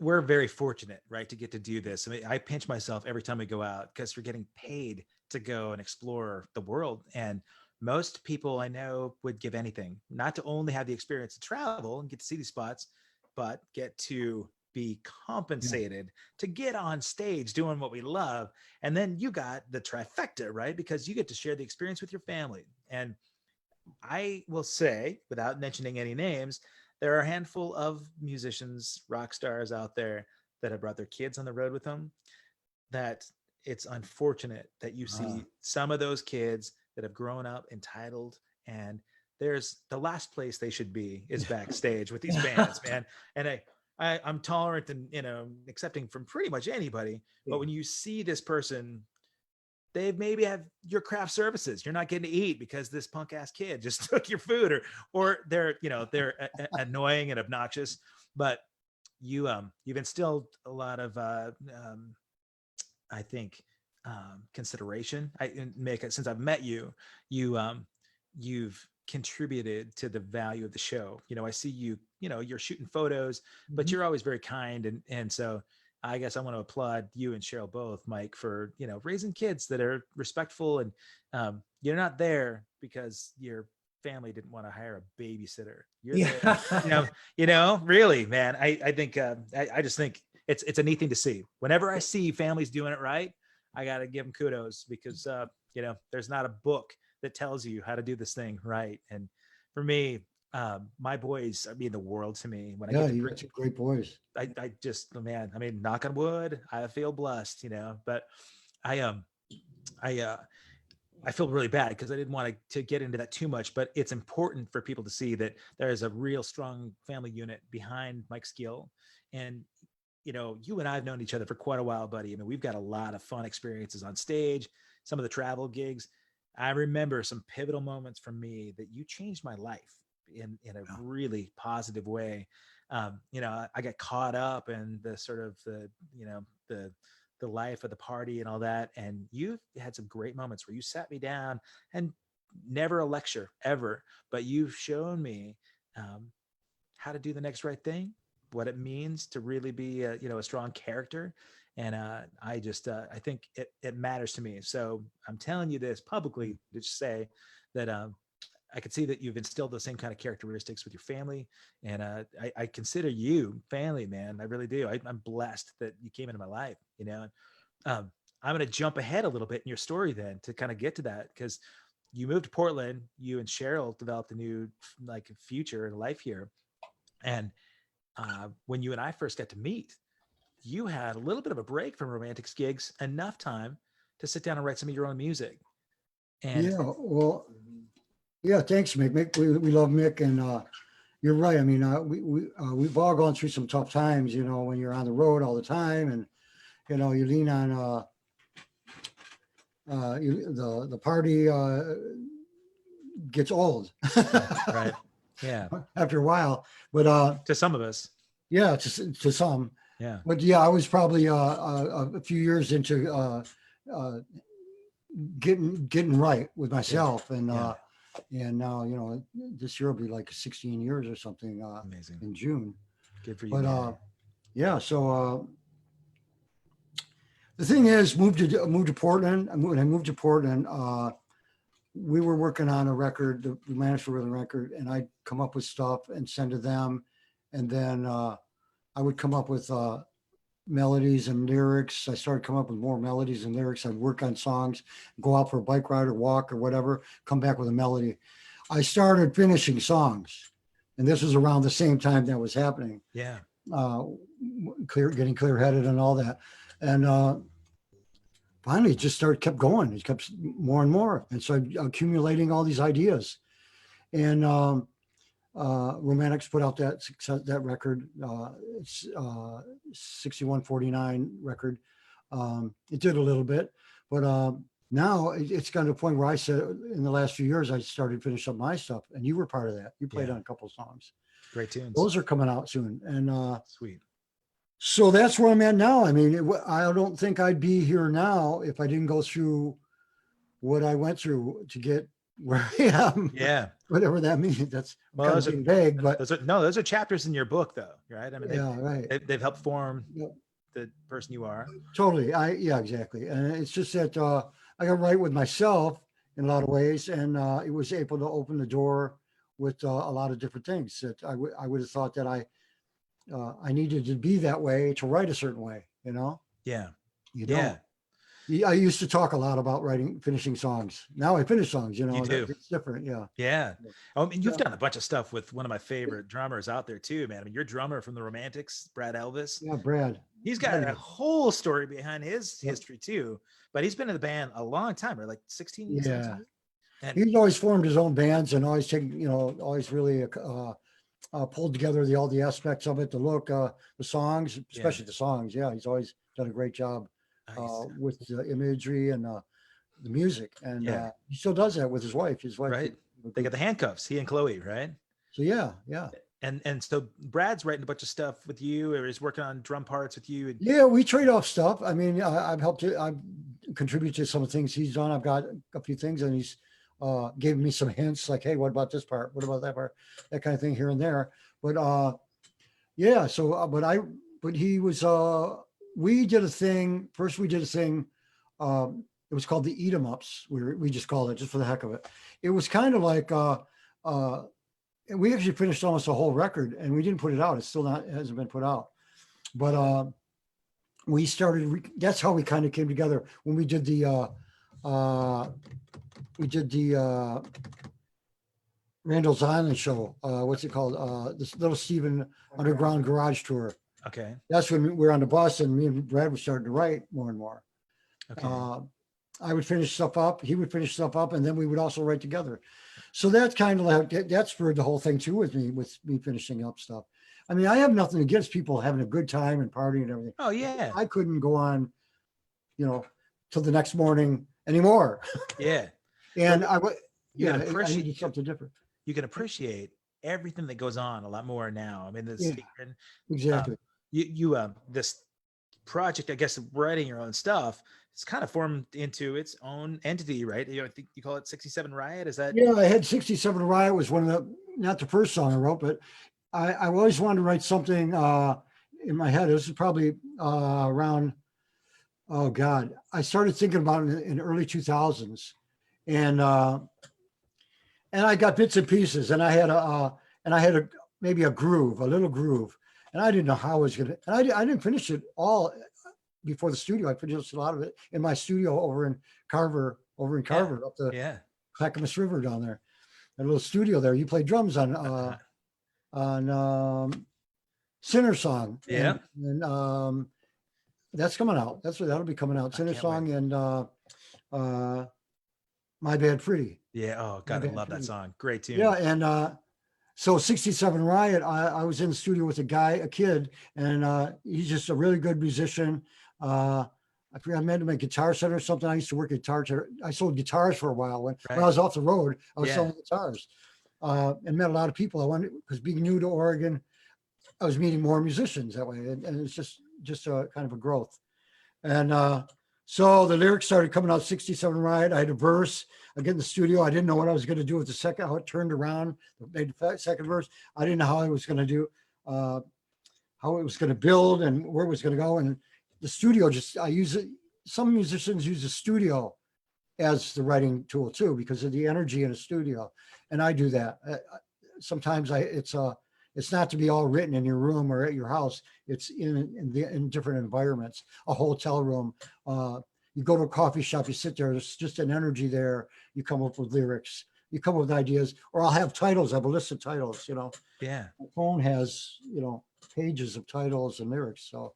We're very fortunate, right, to get to do this. I mean, I pinch myself every time we go out because we're getting paid to go and explore the world. And most people I know would give anything, not to only have the experience to travel and get to see these spots, but get to be compensated to get on stage doing what we love. And then you got the trifecta, right? Because you get to share the experience with your family. And I will say, without mentioning any names, there are a handful of musicians, rock stars out there that have brought their kids on the road with them, that it's unfortunate that you see some of those kids that have grown up entitled, and there's the last place they should be is backstage with these bands, man. And I'm tolerant and, you know, accepting from pretty much anybody, but when you see this person, they maybe have your craft services. You're not getting to eat because this punk ass kid just took your food, or they're, you know, they're annoying and obnoxious, but you've instilled a lot of, I think, consideration. Since I've met you, you've contributed to the value of the show. You know, I see you, you know, you're shooting photos, but you're always very kind. And so I guess I want to applaud you and Cheryl both, Mike, for, you know, raising kids that are respectful, and you're not there because your family didn't want to hire a babysitter. You're there, you know, really, man. I think, I just think it's a neat thing to see. Whenever I see families doing it right, I got to give them kudos, because, you know, there's not a book that tells you how to do this thing right. And for me, my boys mean the world to me. When I get to
you got two great boys.
I just, man, I mean, knock on wood, I feel blessed, you know, but I feel really bad because I didn't want to get into that too much, but it's important for people to see that there is a real strong family unit behind Mike's skill. And, you know, you and I have known each other for quite a while, buddy. I mean, we've got a lot of fun experiences on stage, some of the travel gigs. I remember some pivotal moments for me that you changed my life in a really positive way. You know, I got caught up in the sort of the life of the party and all that. And you had some great moments where you sat me down, and never a lecture ever, but you've shown me how to do the next right thing, what it means to really be a strong character. And I think it matters to me. So I'm telling you this publicly to say that I can see that you've instilled those same kind of characteristics with your family. And I consider you family, man. I really do. I'm blessed that you came into my life, you know. I'm going to jump ahead a little bit in your story then to kind of get to that, because you moved to Portland, you and Cheryl developed a new future and life here. And when you and I first got to meet, you had a little bit of a break from Romantics gigs, enough time to sit down and write some of your own music. And
thanks, Mick. We love Mick, and you're right. I mean, we've all gone through some tough times, you know, when you're on the road all the time, and you know, you lean on the party gets old,
right? Yeah,
after a while, but
to some of us,
yeah, to some.
Yeah.
But yeah, I was probably a few years into getting right with myself, and now, you know, this year will be like 16 years or something.
Amazing.
In June.
Good for you.
But so the thing is, moved to Portland. When I moved to Portland, we were working on a record. We managed to rhythm record, and I'd come up with stuff and send to them, and then I would come up with melodies and lyrics. I started coming up with more melodies and lyrics. I'd work on songs, go out for a bike ride or walk or whatever, come back with a melody. I started finishing songs, and this was around the same time that was happening.
Yeah.
Getting clear-headed and all that. And finally it just kept going. It kept more and more. And so accumulating all these ideas. And Romantics put out that record. It's 6149 record. It did a little bit, but now it's gotten to a point where I said in the last few years, I started finishing up my stuff, and you were part of that. You played on a couple of songs.
Great tunes.
Those are coming out soon. And
sweet.
So that's where I'm at now. I mean, I don't think I'd be here now if I didn't go through what I went through to get where I am.
Yeah.
Whatever that means. That's kind of being vague, but
those are chapters in your book, though, right? I mean,
right.
They've helped form the person you are.
Totally. Exactly. And it's just that I got right with myself in a lot of ways, and it was able to open the door with a lot of different things that I would have thought that I needed to be that way to write a certain way, you know?
Yeah.
You don't. I used to talk a lot about finishing songs. Now I finish songs, you know.
You do.
It's different. Yeah.
Yeah. I mean, you've done a bunch of stuff with one of my favorite drummers out there too, man. I mean, your drummer from the Romantics, Brad Elvis.
Yeah, Brad.
He's got a whole story behind his history too, but he's been in the band a long time, right? Like 16 years.
Yeah. He's always formed his own bands and always taken, always really pulled together all the aspects of it, the look, the songs, especially the songs. Yeah, he's always done a great job with the imagery and the music, and he still does that with his wife.
Right. They got the handcuffs, he and Chloe, right?
So yeah.
And so Brad's writing a bunch of stuff with you, or is working on drum parts with you.
Yeah, we trade off stuff. I mean, I've contributed to some of the things he's done. I've got a few things, and he's gave me some hints like, hey, what about this part? What about that part? That kind of thing here and there. But yeah, so but he was we did a thing. First we did a thing. It was called the Eat 'em Ups. We just called it just for the heck of it. It was kind of like we actually finished almost a whole record, and we didn't put it out. It hasn't been put out. But we started. That's how we kind of came together when we did the Randall's Island show. What's it called? This Little Steven Underground Garage Tour.
Okay.
That's when we were on the bus, and me and Brad were starting to write more and more.
Okay.
I would finish stuff up. He would finish stuff up, and then we would also write together. So that's kind of like, that spurred the whole thing too with me finishing up stuff. I mean, I have nothing against people having a good time and partying and everything.
Oh yeah.
I couldn't go on, till the next morning anymore.
Yeah.
And I
needed
something different.
You can appreciate everything that goes on a lot more now. I mean,
Exactly.
You this project, I guess, writing your own stuff, it's kind of formed into its own entity, right? I think you call it 67 Riot. Is that?
Yeah, I had 67 Riot was one of not the first song I wrote, but I always wanted to write something in my head. This is probably around, oh God, I started thinking about it in the early 2000s, and I got bits and pieces, and I had maybe a little groove, and I didn't know how I was gonna, and I didn't finish it all before the studio. I finished a lot of it in my studio over in Carver, up the Clackamas River down there, a little studio there. You play drums on Sinner Song.
Yeah.
And that's coming out. That'll be coming out. Sinner Song and My Bad Pretty.
Yeah. Oh God, I love that song. Great tune.
Yeah. And so 67 Riot, I was in the studio with a kid, and he's just a really good musician. I forgot, I met him at Guitar Center or something. I used to work at Guitar Center. I sold guitars for a while when I was off the road. I was selling guitars, and met a lot of people. I wanted, because being new to Oregon, I was meeting more musicians that way, and it's just a kind of a growth. And so the lyrics started coming out. 67 Riot. I had a verse. I get in the studio. I didn't know what I was going to do with the second. How it turned around. Made the second verse. I didn't know how I was going to do, how it was going to build, and where it was going to go. And the studio, I use it. Some musicians use the studio as the writing tool too, because of the energy in a studio, and I do that. Sometimes it's not to be all written in your room or at your house. It's in different environments. A hotel room. You go to a coffee shop. You sit there. There's just an energy there. You come up with lyrics. You come up with ideas. Or I'll have titles. I have a list of titles.
Yeah.
My phone has pages of titles and lyrics. So.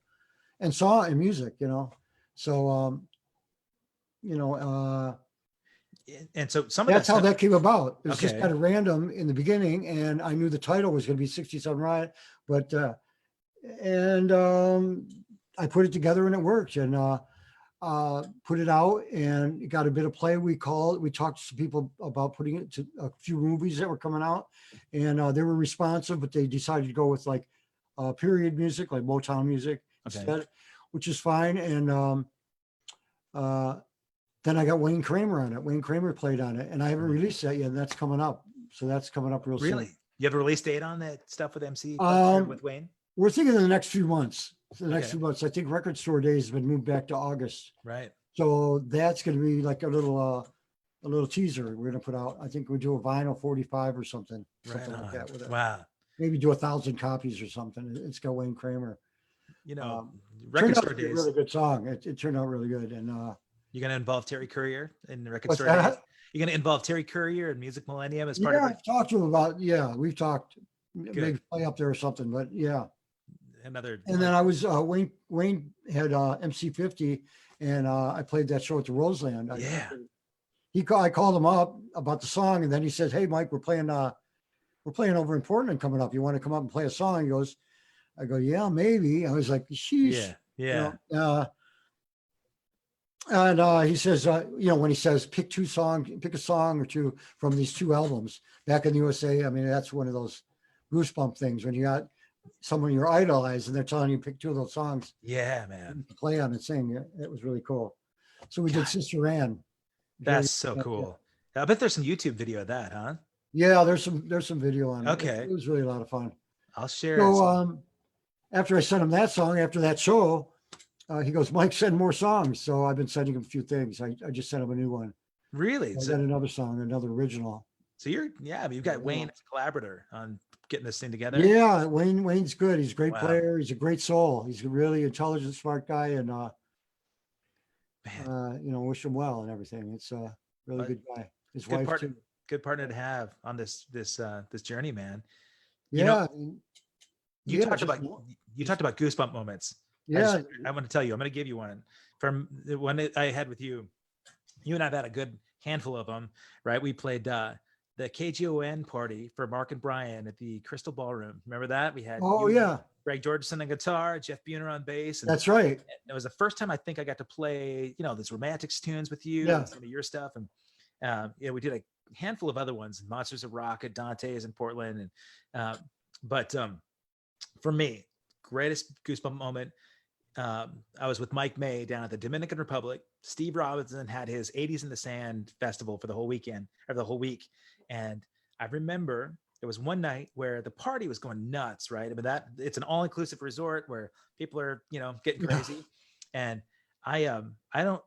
And song and music, so
and so some of
that's how that came about. It was
Okay.
just kind of random in the beginning, and I knew the title was going to be 67 Riot, but I put it together and it worked, and put it out, and it got a bit of play. We talked to some people about putting it to a few movies that were coming out, and they were responsive, but they decided to go with like period music, like Motown music. Instead, which is fine. And then I got Wayne Kramer on it. Wayne Kramer played on it, and I haven't released that yet. And that's coming up. So that's coming up real soon.
Really? You have a release date on that stuff with MC with Wayne?
We're thinking in the next few months. I think Record Store Days has been moved back to August.
Right.
So that's going to be like a little teaser we're going to put out. I think we do a vinyl 45 or something like that with it.
Wow.
Maybe do 1,000 copies or something. It's got Wayne Kramer.
Record Store Days.
A really good song. It turned out really good. And
you're going to involve Terry Courier in the Record Store Days? You're going to involve Terry Courier and Music Millennium as part of it?
I've talked to him about, we've talked, maybe play up there or something, but yeah. And then I was, Wayne had MC50, and I played that show at the Roseland. I called him up about the song, and then he says, "Hey, Mike, we're playing over in Portland coming up. You want to come up and play a song?" He goes, I go, "Yeah, maybe." I was like, "Sheesh."
Yeah.
And he says, when he says pick a song or two from these two albums back in the USA. I mean, that's one of those goosebump things when you got someone you're idolized and they're telling you pick two of those songs.
Yeah, man.
To play on and sing. It was really cool. So we did Sister Ann.
That's so cool. Yeah. I bet there's some YouTube video of that, huh?
Yeah, there's some video on it.
Okay.
It was really a lot of fun.
I'll share.
So after I sent him that song, after that show, he goes, "Mike, send more songs." So I've been sending him a few things. I just sent him a new one.
Really?
I got another song, another original.
So you've got Wayne as a collaborator on getting this thing together.
Yeah, Wayne's good. He's a great player. He's a great soul. He's a really intelligent, smart guy, and wish him well and everything. It's a really good guy. His wife too.
Good partner to have on this journey, man.
Yeah.
You talked about goosebump moments.
Yeah.
I want to tell you, I'm going to give you one from the one that I had with you. You and I've had a good handful of them, right? We played the KGON party for Mark and Brian at the Crystal Ballroom. Remember that? We had Greg Georgeson on guitar, Jeff Buhner on bass. And
that's right.
It was the first time I think I got to play, these Romantics tunes with you, and some of your stuff. And we did a handful of other ones, Monsters of Rock at Dante's in Portland. And but for me, greatest goosebump moment. I was with Mike May down at the Dominican Republic. Steve Robinson had his 80s in the Sand festival for the whole weekend or the whole week. And I remember there was one night where the party was going nuts, right? I mean, it's an all-inclusive resort where people are, getting crazy. And I don't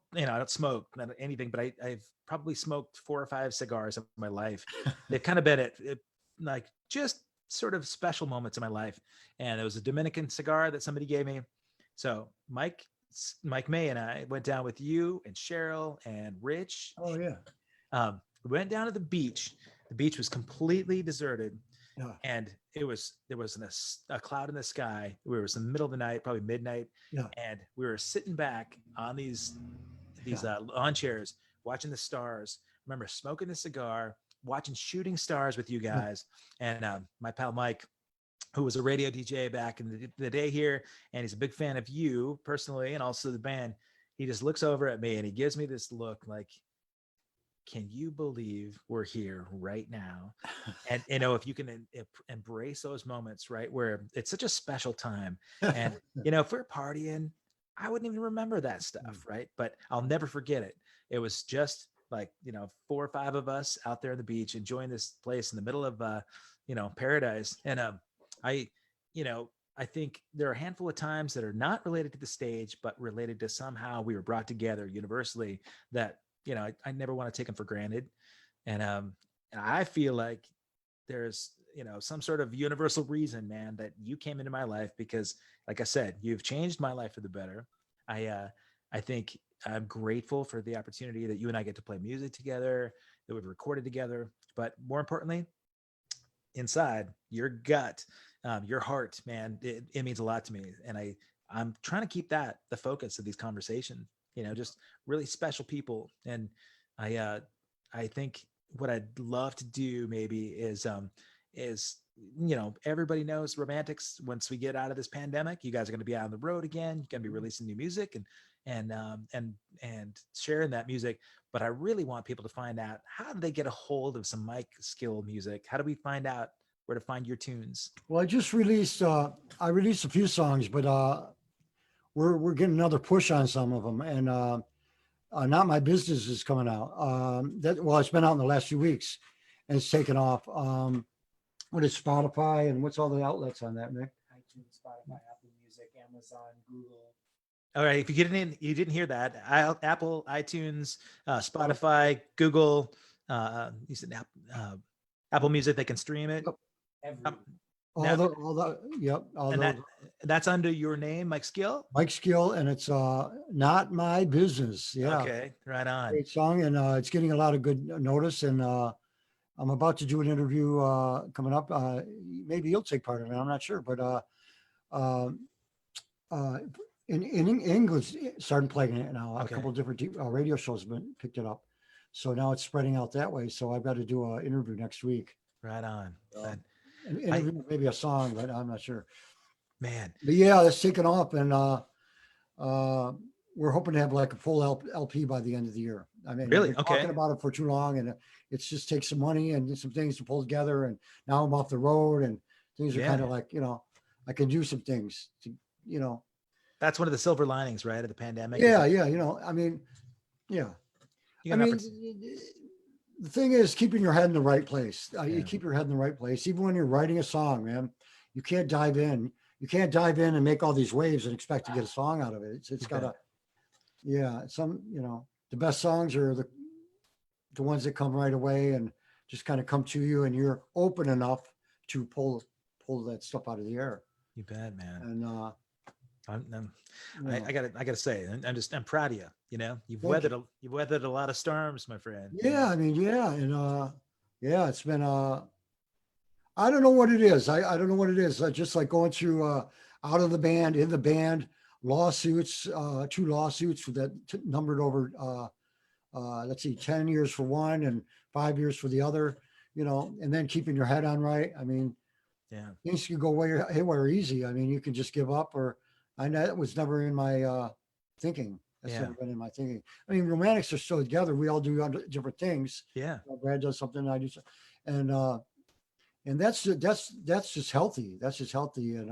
smoke, not anything, but I've probably smoked 4 or 5 cigars in my life. They've kind of been it like just sort of special moments in my life. And it was a Dominican cigar that somebody gave me. So Mike May and I went down with you and Cheryl and Rich.
Oh yeah.
We went down to the beach. The beach was completely deserted. Yeah. And there was a cloud in the sky. We were in the middle of the night, probably midnight. Yeah. And we were sitting back on these lawn chairs, watching the stars. I remember smoking a cigar, watching shooting stars with you guys. And my pal Mike, who was a radio DJ back in the day here, and he's a big fan of you personally and also the band. He just looks over at me and he gives me this look like, can you believe we're here right now? And if you can embrace those moments, right, where it's such a special time. And if we're partying, I wouldn't even remember that stuff, right? But I'll never forget it. It was just like 4 or 5 of us out there on the beach enjoying this place in the middle of paradise. And I think there are a handful of times that are not related to the stage, but related to somehow we were brought together universally that, I never want to take them for granted. And I feel like there's, some sort of universal reason, man, that you came into my life because, like I said, you've changed my life for the better. I think I'm grateful for the opportunity that you and I get to play music together, that we've recorded together, but more importantly, inside your gut, your heart, man, it means a lot to me. And I'm trying to keep that the focus of these conversations, just really special people. And I think what I'd love to do maybe is everybody knows Romantics. Once we get out of this pandemic, you guys are going to be out on the road again. You're going to be releasing new music and sharing that music. But I really want people to find out, how do they get a hold of some Mike Skill music? How do we find out where to find your tunes?
Well, I just released a few songs, but we're getting another push on some of them. And Not My Business is coming out. It's been out in the last few weeks and it's taken off. What is Spotify and what's all the outlets on that, Nick?
iTunes, Spotify, Apple Music, Amazon, Google.
All right. If you didn't hear that, Apple, iTunes, Spotify, Google, you said Apple Music, they can stream it. That's under your name, Mike Skill?
Mike Skill, and it's Not My Business. Yeah.
Okay, right on.
Great song, and it's getting a lot of good notice, and I'm about to do an interview coming up. Maybe you'll take part in it, I'm not sure, but in English, starting playing it now. A couple of different radio shows have picked it up. So now it's spreading out that way. So I've got to do an interview next week.
Right on.
An interview, maybe a song, but I'm not sure.
Man.
But yeah, that's taken off, and we're hoping to have like a full LP by the end of the year. I mean,
really?
I've been
Okay.
talking about it for too long, and it just takes some money and some things to pull together. And now I'm off the road, and things are kind of like, I can do some things to,
That's one of the silver linings, right, of the pandemic.
Yeah, I mean, yeah. I mean, the thing is keeping your head in the right place. You keep your head in the right place, even when you're writing a song, man. You can't dive in. You can't dive in and make all these waves and expect to get a song out of it. It's gotta, the best songs are the ones that come right away and just kind of come to you, and you're open enough to pull that stuff out of the air.
You bet, man.
And
I gotta say, I'm proud of you. You've weathered a lot of storms, my friend.
Yeah, I mean, and it's been I don't know what it is. I don't know what it is. Just like going through out of the band, in the band, lawsuits, 2 lawsuits that numbered over let's see, 10 years for one and 5 years for the other, and then keeping your head on right. I mean, things can go haywire easy. I mean, you can just give up, or that was never in my thinking. That's never been in my thinking. I mean, romantics are still together. We all do different things.
Yeah.
Brad does something, I do something. And that's just healthy. That's just healthy, and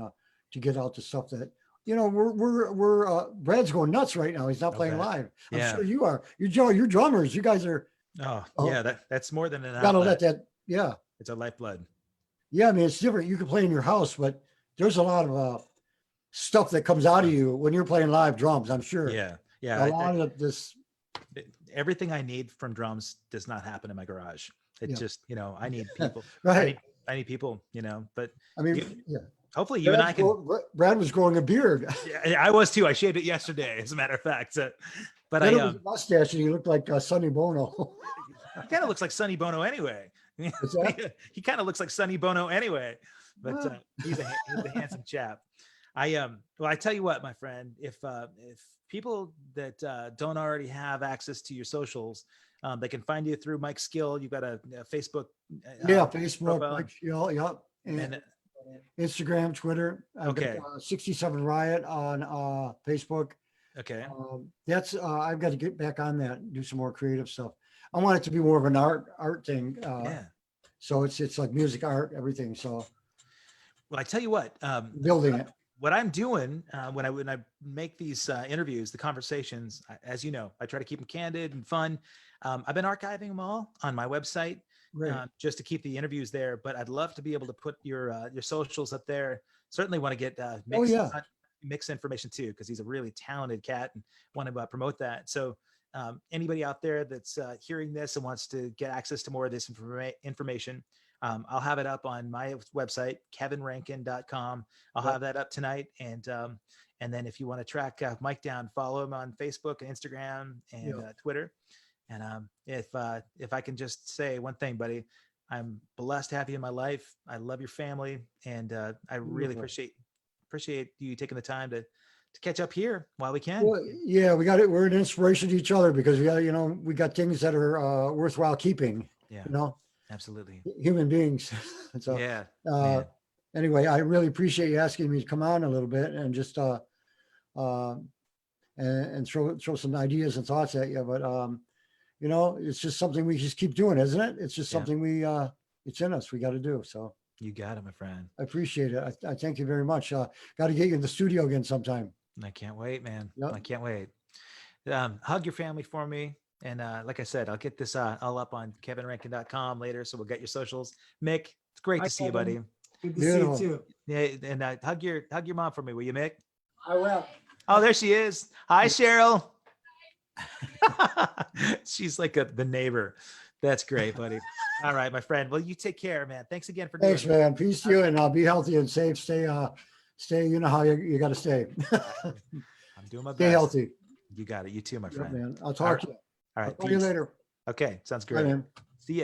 to get out the stuff that we're Brad's going nuts right now. He's not playing live. I'm sure you are. You're drummers. You guys are.
That's more than an outlet.
Gotta let that. Yeah,
it's a lifeblood.
Yeah, I mean, it's different. You can play in your house, but there's a lot of stuff that comes out of you when you're playing live drums. I'm sure.
Yeah.
A lot of this.
Everything I need from drums does not happen in my garage. It just, I need people.
Right.
I need people, but
I mean,
hopefully you and I can.
Brad was growing a beard.
Yeah, I was too. I shaved it yesterday, as a matter of fact. But
I was a mustache, and he looked like Sonny Bono.
He kind of looks like Sonny Bono anyway. He kind of looks like Sonny Bono anyway. But he's a handsome chap. Well, I tell you what, my friend, if people that don't already have access to your socials, they can find you through Mike Skill. You've got a Facebook.
Facebook, profile. Mike Skill. Yep. And Instagram, Twitter. I've got 67 Riot on Facebook.
Okay.
That's I've got to get back on that and do some more creative stuff. I want it to be more of an art thing. So it's like music, art, everything. So.
Well, I tell you what.
Building it.
What I'm doing when I make these interviews, the conversations, as you know, I try to keep them candid and fun. I've been archiving them all on my website just to keep the interviews there. But I'd love to be able to put your socials up there. Certainly want to get mix information too, because he's a really talented cat and want to promote that. So anybody out there that's hearing this and wants to get access to more of this information, I'll have it up on my website, kevinrankin.com. I'll have that up tonight. And then if you want to track Mike down, follow him on Facebook and Instagram and Twitter. And if I can just say one thing, buddy, I'm blessed to have you in my life. I love your family. And I really appreciate you taking the time to catch up here while we can.
Well, yeah, we got it. We're an inspiration to each other because we got things that are worthwhile keeping.
Yeah. Absolutely.
Human beings. So, anyway, I really appreciate you asking me to come on a little bit and just and throw some ideas and thoughts at you. But it's just something we just keep doing, isn't it? It's just something it's in us. We got to do. So
you got it, my friend.
I appreciate it. I thank you very much. Got to get you in the studio again sometime.
I can't wait, man. I can't wait. Hug your family for me. And like I said, I'll get this all up on kevinrankin.com later. So we'll get your socials. Mick, it's great to see you, buddy.
Good to see you too.
Yeah, and hug your mom for me, will you, Mick?
I will.
Oh, there she is. Hi, Cheryl. She's like the neighbor. That's great, buddy. All right, my friend. Well, you take care, man. Thanks again for doing it.
Thanks, man. Peace to you, and be healthy and safe. Stay. You know how you got to stay.
I'm doing my best.
Stay healthy.
You got it. You too, my friend.
Man. I'll talk to you.
All right.
I'll talk to you later.
Okay. Sounds great.
Bye, man.
See ya.